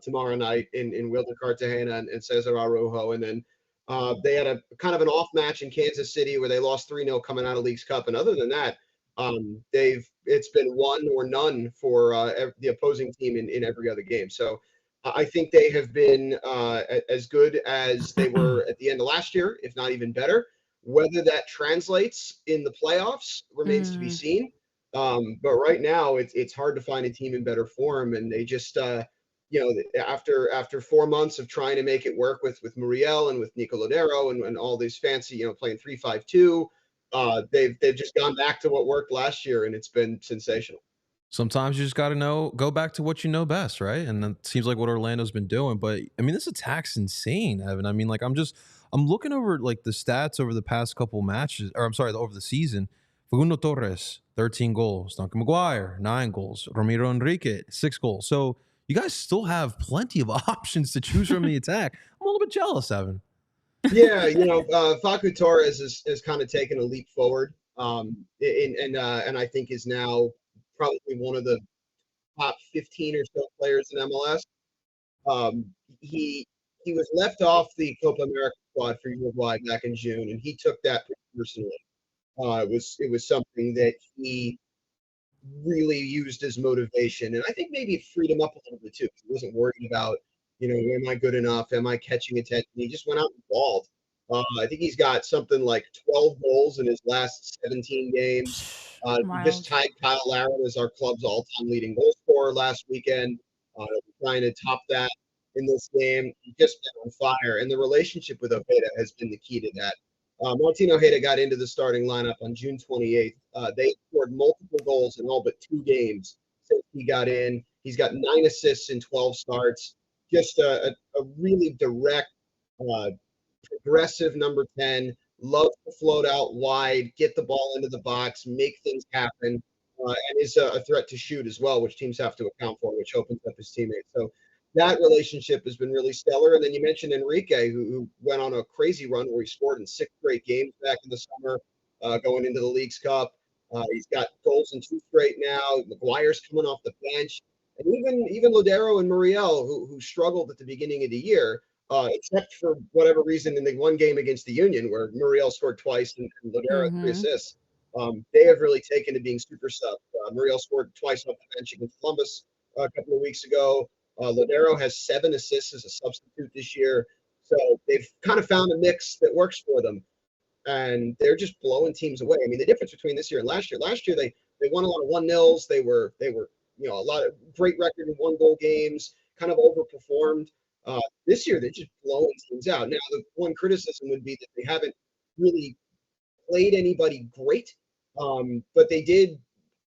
tomorrow night in Wilder Cartagena and Cesar Araujo. And then They had a kind of an off match in Kansas City where they lost 3-0 coming out of Leagues Cup. And other than that, it's been one or none for the opposing team in every other game. So I think they have been as good as they were at the end of last year, if not even better. Whether that translates in the playoffs remains to be seen. But right now, it's hard to find a team in better form, and they just after 4 months of trying to make it work with Muriel and with Nico Lodero and all these fancy playing 3-5-2, they've just gone back to what worked last year, and it's been sensational. Sometimes you just got to go back to what you know best, right? And that seems like what Orlando's been doing. But I mean, this attack's insane, Evan. I mean, like I'm looking over like the stats over the past couple matches, or I'm sorry, over the season. Facundo Torres, 13 goals. Duncan McGuire, 9 goals. Ramiro Enrique, 6 goals. So you guys still have plenty of options to choose from the attack. I'm a little bit jealous, Evan. Yeah, Facu Torres has kind of taken a leap forward, and I think is now probably one of the top 15 or so players in MLS. He was left off the Copa America squad for Uruguay back in June, and he took that personally. It was something that he really used as motivation, and I think maybe it freed him up a little bit too. He wasn't worried about, am I good enough? Am I catching attention? He just went out and balled. I think he's got something like 12 goals in his last 17 games. Just tied Kyle Larin as our club's all-time leading goal scorer last weekend. Trying to top that in this game. He's just been on fire, and the relationship with Ojeda has been the key to that. Martin Ojeda got into the starting lineup on June 28th. They scored multiple goals in all but 2 games since he got in. He's got 9 assists in 12 starts. Just a really direct, progressive number 10. Loves to float out wide, get the ball into the box, make things happen, and is a threat to shoot as well, which teams have to account for, which opens up his teammates. So that relationship has been really stellar. And then you mentioned Enrique, who went on a crazy run where he scored in 6 straight games back in the summer, going into the Leagues Cup. He's got goals in 2 straight now. McGuire's coming off the bench. And even Lodero and Muriel, who struggled at the beginning of the year, except for whatever reason in the one game against the Union where Muriel scored twice and Lodero had 3 assists. They have really taken to being super sub. Muriel scored twice off the bench against Columbus a couple of weeks ago. Lodero has 7 assists as a substitute this year. So they've kind of found a mix that works for them. And they're just blowing teams away. I mean, the difference between this year and last year, they won a lot of 1-0s. They were a lot of great record in 1-goal games, kind of overperformed. This year, they're just blowing teams out. Now, the one criticism would be that they haven't really played anybody great, but they did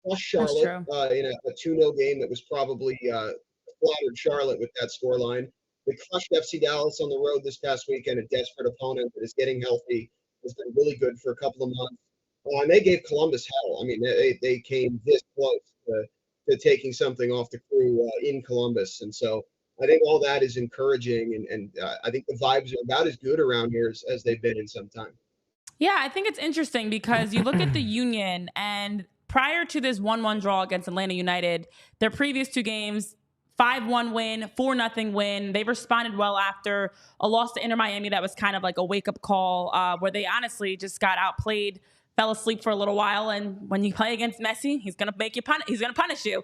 crush Charlotte in a 2-0 game that was probably flattered Charlotte with that scoreline. They crushed FC Dallas on the road this past weekend, a desperate opponent that is getting healthy, has been really good for a couple of months. And they gave Columbus hell. I mean, they came this close to taking something off the crew in Columbus. And so I think all that is encouraging, and I think the vibes are about as good around here as they've been in some time. Yeah, I think it's interesting because you look at the Union, and prior to this 1-1 draw against Atlanta United, their previous 2 games, 5-1 win, 4-0 win. They responded well after a loss to Inter Miami that was kind of like a wake-up call where they honestly just got outplayed, fell asleep for a little while, and when you play against Messi, he's gonna make you he's gonna punish you.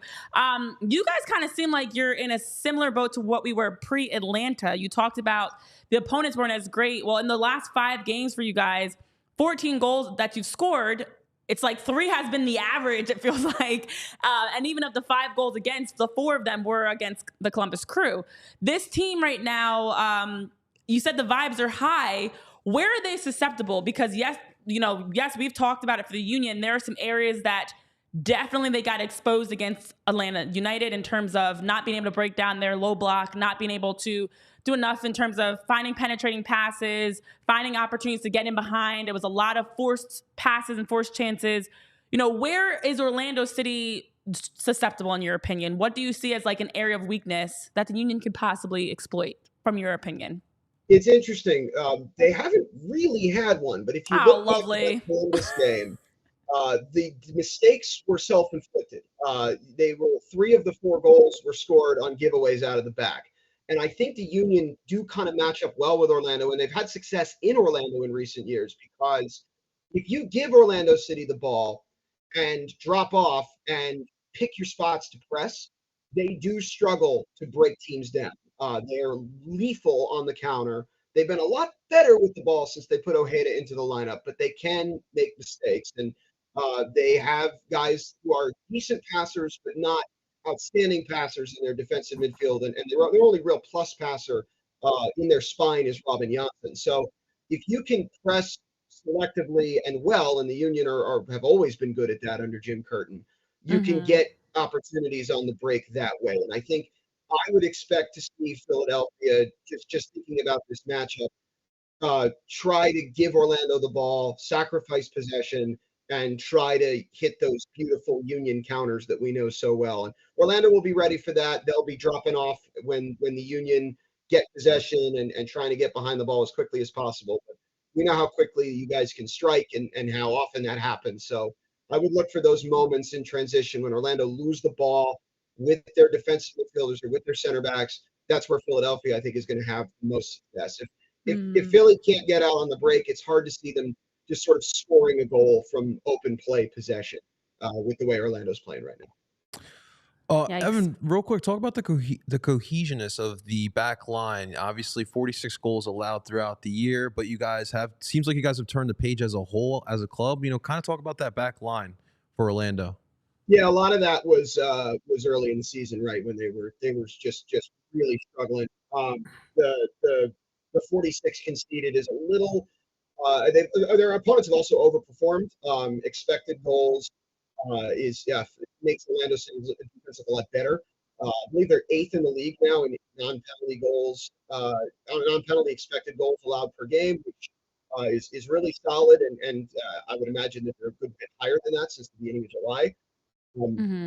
You guys kind of seem like you're in a similar boat to what we were pre-Atlanta. You talked about the opponents weren't as great. Well, in the last 5 games for you guys, 14 goals that you've scored, it's like 3 has been the average, it feels like. And even of the 5 goals against, the 4 of them were against the Columbus Crew. This team right now, you said the vibes are high. Where are they susceptible? Because yes, we've talked about it for the Union. There are some areas that definitely they got exposed against Atlanta United in terms of not being able to break down their low block, not being able to do enough in terms of finding penetrating passes, finding opportunities to get in behind. It was a lot of forced passes and forced chances. Where is Orlando City susceptible in your opinion? What do you see as like an area of weakness that the Union could possibly exploit from your opinion? It's interesting. They haven't really had one, but if you look at the Columbus game, the mistakes were self-inflicted. 3 of the 4 goals were scored on giveaways out of the back. And I think the Union do kind of match up well with Orlando, and they've had success in Orlando in recent years because if you give Orlando City the ball and drop off and pick your spots to press, they do struggle to break teams down. They're lethal on the counter. They've been a lot better with the ball since they put Ojeda into the lineup, but they can make mistakes. And they have guys who are decent passers, but not outstanding passers in their defensive midfield. And their only real plus passer in their spine is Robin Janssen. So if you can press selectively and well, and the Union have always been good at that under Jim Curtin, you can get opportunities on the break that way. And I think I would expect to see Philadelphia, just thinking about this matchup, try to give Orlando the ball, sacrifice possession, and try to hit those beautiful Union counters that we know so well. And Orlando will be ready for that. They'll be dropping off when the Union get possession and trying to get behind the ball as quickly as possible. But we know how quickly you guys can strike and how often that happens. So I would look for those moments in transition when Orlando lose the ball with their defensive midfielders or with their center backs. That's where Philadelphia, I think, is going to have the most success. If Philly can't get out on the break, it's hard to see them just sort of scoring a goal from open play possession with the way Orlando's playing right now. Evan, real quick, talk about the cohesionness of the back line. Obviously, 46 goals allowed throughout the year, but seems like you guys have turned the page as a whole, as a club. Kind of talk about that back line for Orlando. Yeah, a lot of that was early in the season, right, when they were just really struggling. The 46 conceded is a little. Their opponents have also overperformed. Expected goals makes Orlando City's defense a lot better. I believe they're 8th in the league now in non-penalty goals, non-penalty expected goals allowed per game, which is really solid. And I would imagine that they're a good bit higher than that since the beginning of July.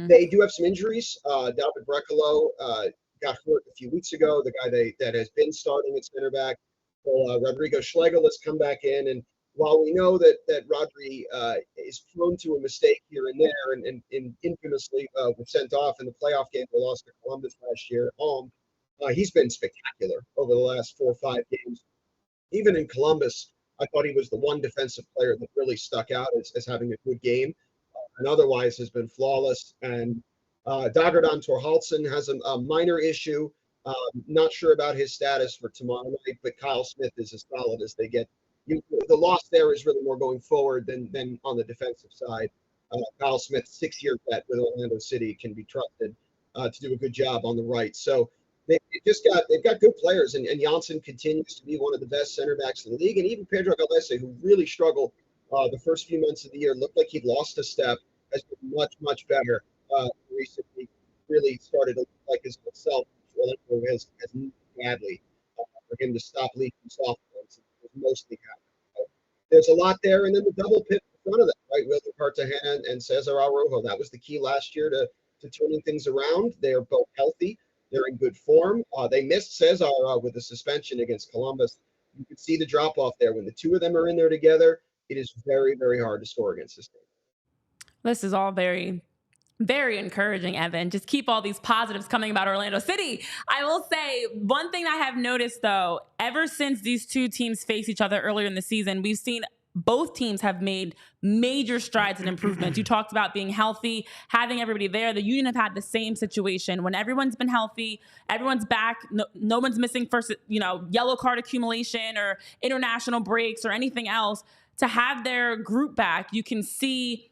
They do have some injuries. David Brecalo got hurt a few weeks ago, the guy that has been starting at center back. So Rodrigo Schlegel has come back in, and while we know that Rodri is prone to a mistake here and there, and infamously was sent off in the playoff game they lost to Columbus last year at home, he's been spectacular over the last 4 or 5 games. Even in Columbus, I thought he was the one defensive player that really stuck out as having a good game, and otherwise has been flawless. And Dagerdan Torhalsen has a minor issue. Not sure about his status for tomorrow night, but Kyle Smith is as solid as they get. The loss there is really more going forward than on the defensive side. Kyle Smith, 6-year vet with Orlando City, can be trusted to do a good job on the right. So they've got good players, and Janssen continues to be one of the best center backs in the league. And even Pedro Galese, who really struggled the first few months of the year, looked like he'd lost a step, has been much better recently. Really started to look like his self. Orlando has needed badly for him to stop leaking soft ones. It was mostly happening. So there's a lot there, and then the double pit in front of that, right? Wilder Cartagena and Cesar Araujo. That was the key last year to turning things around. They are both healthy. They're in good form. They missed Cesar with the suspension against Columbus. You could see the drop off there. When the two of them are in there together, it is very, very hard to score against this team. This is all very, very encouraging, Evan. Just keep all these positives coming about Orlando City. I will say one thing I have noticed, though, ever since these two teams faced each other earlier in the season, we've seen both teams have made major strides and improvements. You talked about being healthy, having everybody there. The Union have had the same situation. When everyone's been healthy, everyone's back, no one's missing first, yellow card accumulation or international breaks or anything else. To have their group back, you can see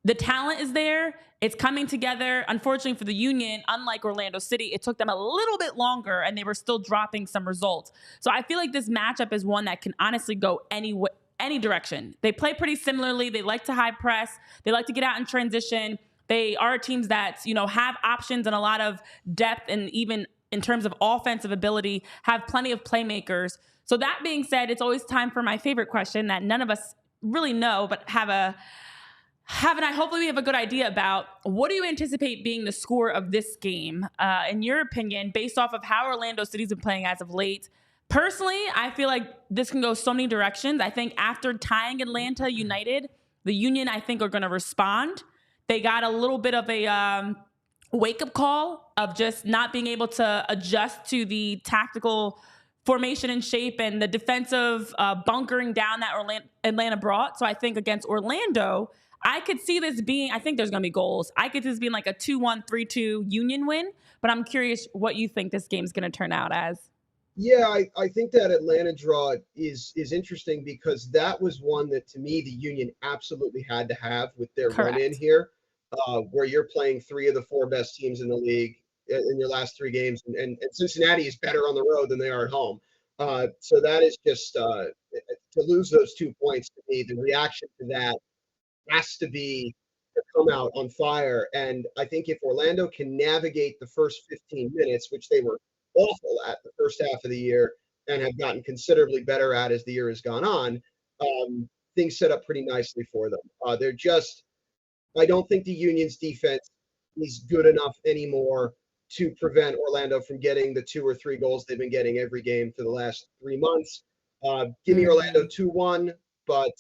the talent is there. It's coming together. Unfortunately for the Union, unlike Orlando City, it took them a little bit longer and they were still dropping some results. So I feel like this matchup is one that can honestly go any direction. They play pretty similarly. They like to high press. They like to get out in transition. They are teams that, have options and a lot of depth, and even in terms of offensive ability, have plenty of playmakers. So that being said, it's always time for my favorite question that none of us really know, but hopefully we have a good idea about. What do you anticipate being the score of this game? In your opinion, based off of how Orlando City's been playing as of late? Personally, I feel like this can go so many directions. I think after tying Atlanta United, the Union, I think, are going to respond. They got a little bit of a wake-up call of just not being able to adjust to the tactical formation and shape and the defensive bunkering down that Atlanta brought. So I think against Orlando, I could see this being, I think there's going to be goals. I could see this being like a 2-1, 3-2 Union win, but I'm curious what you think this game's going to turn out as. Yeah, I think that Atlanta draw is interesting because that was one that, to me, the Union absolutely had to have with their Correct. run in here, where you're playing 3 of the 4 best teams in the league in your last 3 games, and Cincinnati is better on the road than they are at home. So that is just to lose those 2 points. To me, the reaction to that has to be to come out on fire. And I think if Orlando can navigate the first 15 minutes, which they were awful at the first half of the year and have gotten considerably better at as the year has gone on, things set up pretty nicely for them. They're just, I don't think the Union's defense is good enough anymore to prevent Orlando from getting the 2 or 3 goals they've been getting every game for the last 3 months. Give me Orlando 2-1, but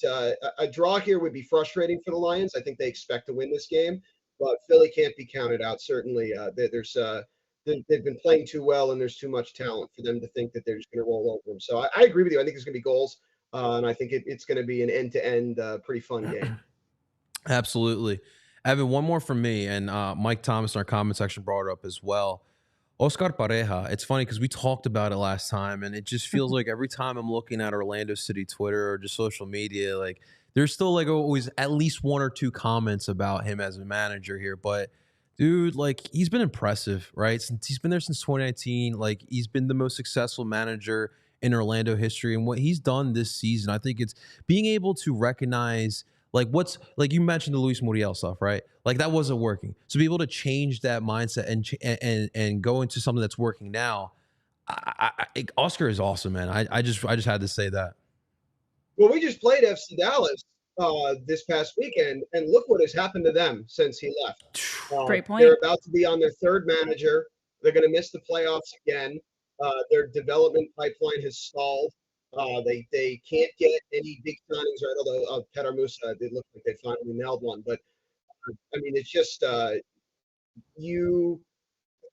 a draw here would be frustrating for the Lions. I think they expect to win this game, but Philly can't be counted out. Certainly, they've been playing too well, and there's too much talent for them to think that they're just going to roll over them. So I agree with you. I think there's going to be goals, and I think it's going to be an end-to-end pretty fun game. Absolutely. Evan, one more from me, and Mike Thomas in our comment section brought it up as well. Oscar Pareja, it's funny because we talked about it last time, and it just feels like every time I'm looking at Orlando City Twitter or just social media, like there's still like always at least 1 or 2 comments about him as a manager here. But dude, like he's been impressive, right? Since he's been there since 2019, like he's been the most successful manager in Orlando history. And what he's done this season, I think it's being able to recognize like what's like you mentioned the Luis Muriel stuff, right? Like that wasn't working. So be able to change that mindset and go into something that's working now. Oscar is awesome, man. I just had to say that. Well, we just played FC Dallas this past weekend, and look what has happened to them since he left. Great point. They're about to be on their 3rd manager. They're going to miss the playoffs again. Their development pipeline has stalled. They can't get any big signings, right? Although Petar Musa, it looked like they finally nailed one. But I mean, it's just the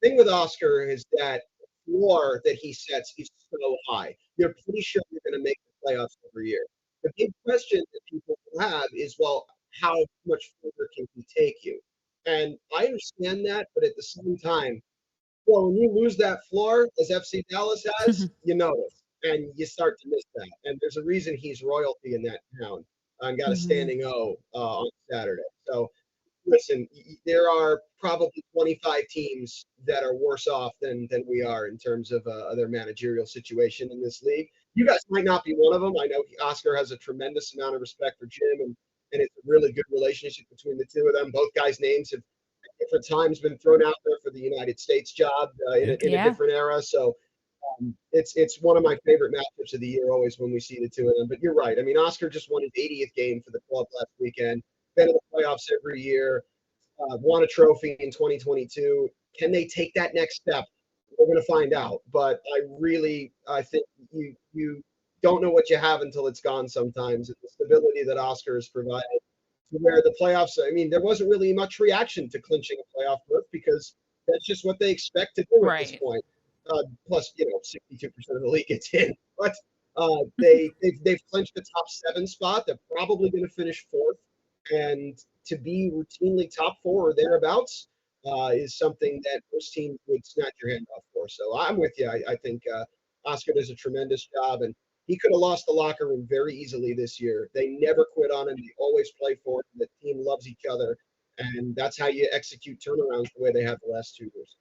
thing with Oscar is that the floor that he sets is so high. You're pretty sure you're going to make the playoffs every year. The big question that people have is, well, how much further can he take you? And I understand that, but at the same time, well, when you lose that floor, as FC Dallas has, you notice, and you start to miss that. And there's a reason he's royalty in that town and got a standing O on Saturday. So, listen, there are probably 25 teams that are worse off than we are in terms of their managerial situation in this league. You guys might not be one of them. I know Oscar has a tremendous amount of respect for Jim, and it's a really good relationship between the 2 of them. Both guys' names have at different times been thrown out there for the United States job in a different era. So it's one of my favorite matchups of the year always when we see the 2 of them. But you're right. I mean, Oscar just won his 80th game for the club last weekend. Been in the playoffs every year. Won a trophy in 2022. Can they take that next step? We're going to find out. But I think you don't know what you have until it's gone sometimes. And the stability that Oscar has provided to where the playoffs, I mean, there wasn't really much reaction to clinching a playoff berth because that's just what they expect to do at this point. Plus, 62% of the league gets in. But they've clinched the top 7 spot. They're probably going to finish 4th. And to be routinely top 4 or thereabouts is something that most teams would snatch your hand off for. So I'm with you. I think Oscar does a tremendous job, and he could have lost the locker room very easily this year. They never quit on him. They always play for him. The team loves each other, and that's how you execute turnarounds the way they have the last 2 years.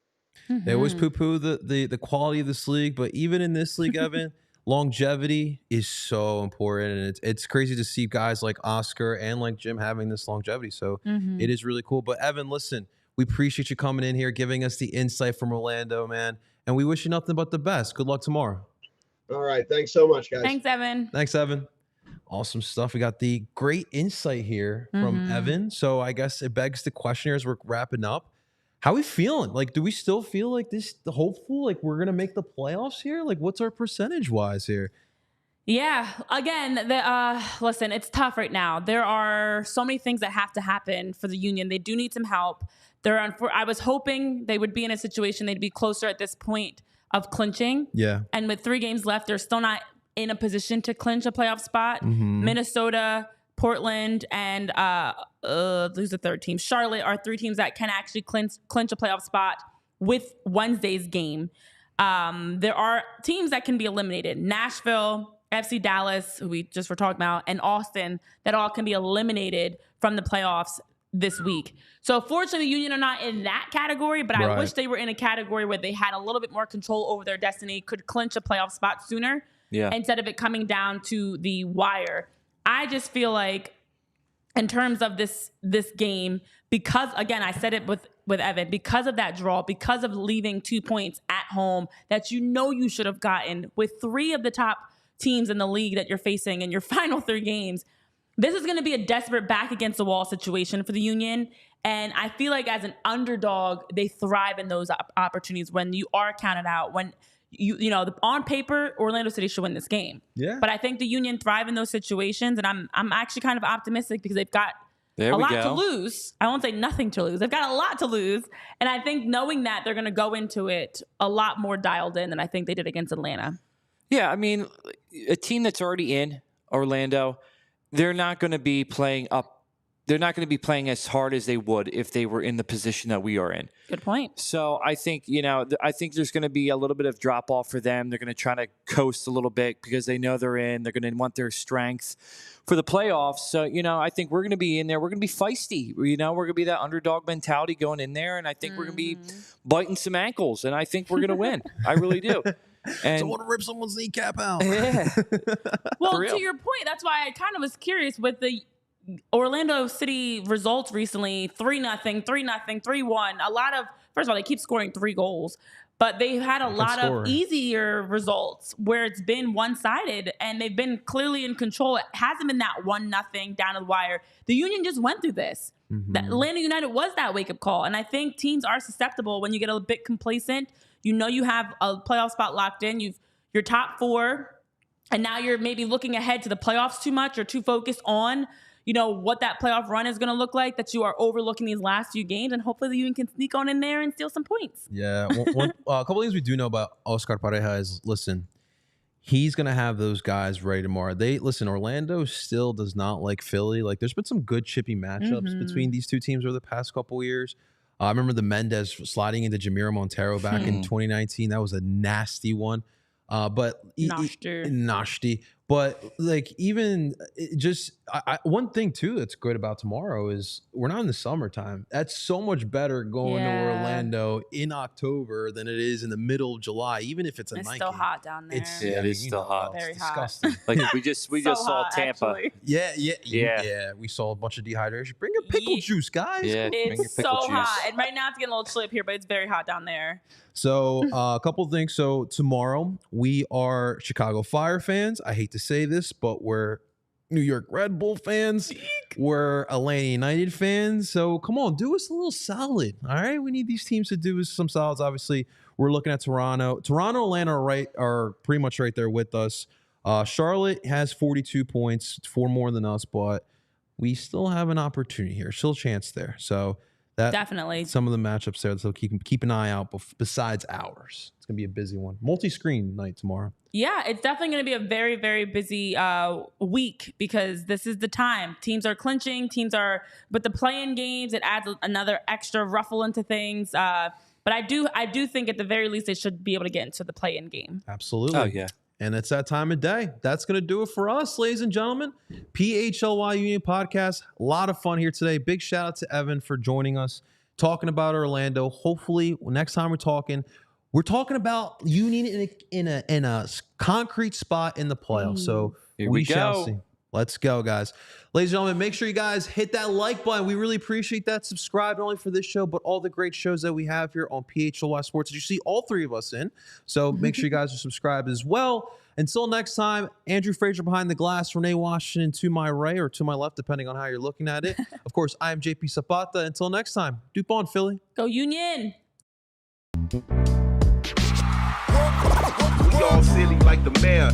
They always poo-poo the quality of this league, but even in this league, Evan, longevity is so important, and it's crazy to see guys like Oscar and like Jim having this longevity. So it is really cool. But Evan, listen, we appreciate you coming in here, giving us the insight from Orlando, man, and we wish you nothing but the best. Good luck tomorrow. All right, thanks so much, guys. Thanks, Evan. Thanks, Evan. Awesome stuff. We got the great insight here from Evan. So I guess it begs the question here as we're wrapping up. How are we feeling? Like, do we still feel like hopeful? Like we're going to make the playoffs here? Like what's our percentage wise here? Yeah. Again, listen, it's tough right now. There are so many things that have to happen for the Union. They do need some help. I was hoping they would be in a situation they'd be closer at this point of clinching. Yeah. And with 3 games left, they're still not in a position to clinch a playoff spot. Mm-hmm. Minnesota, Portland, and who's the third team? Charlotte are 3 teams that can actually clinch a playoff spot with Wednesday's game. There are teams that can be eliminated. Nashville, FC Dallas, who we just were talking about, and Austin, that all can be eliminated from the playoffs this week. So fortunately, the Union are not in that category, but I wish they were in a category where they had a little bit more control over their destiny, could clinch a playoff spot sooner, instead of it coming down to the wire. I just feel like in terms of this game, because, again, I said it with Evan, because of that draw, because of leaving 2 points at home that you should have gotten with 3 of the top teams in the league that you're facing in your final 3 games, this is going to be a desperate back against the wall situation for the Union. And I feel like as an underdog, they thrive in those opportunities when you are counted out, when on paper, Orlando City should win this game. Yeah. But I think the Union thrive in those situations, and I'm actually kind of optimistic because they've got a lot to lose. I won't say nothing to lose. They've got a lot to lose. And I think knowing that, they're going to go into it a lot more dialed in than I think they did against Atlanta. Yeah, I mean, a team that's already in Orlando, they're not going to be playing up. They're not going to be playing as hard as they would if they were in the position that we are in. Good point. So I think, I think there's going to be a little bit of drop off for them. They're going to try to coast a little bit because they know they're in. They're going to want their strength for the playoffs. So, I think we're going to be in there. We're going to be feisty. We're going to be that underdog mentality going in there. And I think we're going to be biting some ankles. And I think we're going to win. I really do. And I want to rip someone's kneecap out. Yeah. Well, to your point, that's why I kind of was curious with the Orlando City results recently, 3-0, 3-0, 3-1. First of all, they keep scoring 3 goals, but they've had a lot of easier results where it's been one-sided and they've been clearly in control. It hasn't been that 1-0 down to the wire. The Union just went through this. That Atlanta United was that wake-up call, and I think teams are susceptible when you get a bit complacent. You have a playoff spot locked in. You're top 4, and now you're maybe looking ahead to the playoffs too much or too focused on what that playoff run is going to look like, that you are overlooking these last few games, and hopefully the Union can sneak on in there and steal some points. Yeah. A couple things we do know about Oscar Pareja is, listen, he's going to have those guys ready tomorrow. Orlando still does not like Philly. Like, there's been some good chippy matchups between these 2 teams over the past couple years. I remember the Mendez sliding into Jamiro Montero back in 2019. That was a nasty one. Nasty. But one thing too that's good about tomorrow is we're not in the summertime. That's so much better going to Orlando in October than it is in the middle of July, even if it's a night. It's still hot down there. It is still hot. Very disgusting. Like we just saw hot, Tampa. actually. Yeah. We saw a bunch of dehydration. Bring your pickle juice, guys. Yeah, it's so hot, and right now it's getting a little chilly up here, but it's very hot down there. So a couple of things. So tomorrow we are Chicago Fire fans. I hate to say this, but we're New York Red Bull fans. We're Atlanta United fans. So come on, do us a little solid. All right, we need these teams to do us some solids. Obviously, we're looking at Toronto. Atlanta are pretty much right there with us. Charlotte has 42 points, 4 more than us, but we still have an opportunity here. Still a chance there. So that definitely some of the matchups there. So keep an eye out. Besides ours, it's gonna be a busy one. Multi-screen night tomorrow. Yeah, it's definitely going to be a very, very busy week because this is the time. Teams are clinching. But the play-in games, it adds another extra ruffle into things. But I do think at the very least they should be able to get into the play-in game. Absolutely. Oh, yeah. And it's that time of day. That's going to do it for us, ladies and gentlemen. PHLY Union Podcast. A lot of fun here today. Big shout out to Evan for joining us, talking about Orlando. Hopefully, next time we're talking about Union in a concrete spot in the playoffs. So we shall see. Let's go, guys. Ladies and gentlemen, make sure you guys hit that like button. We really appreciate that. Subscribe not only for this show, but all the great shows that we have here on PHLY Sports that you see all 3 of us in. So make sure you guys are subscribed as well. Until next time, Andrew Frazier behind the glass, Renee Washington to my right or to my left, depending on how you're looking at it. Of course, I am JP Zapata. Until next time, DOOP on, Philly. Go Union. We all silly like the mayor.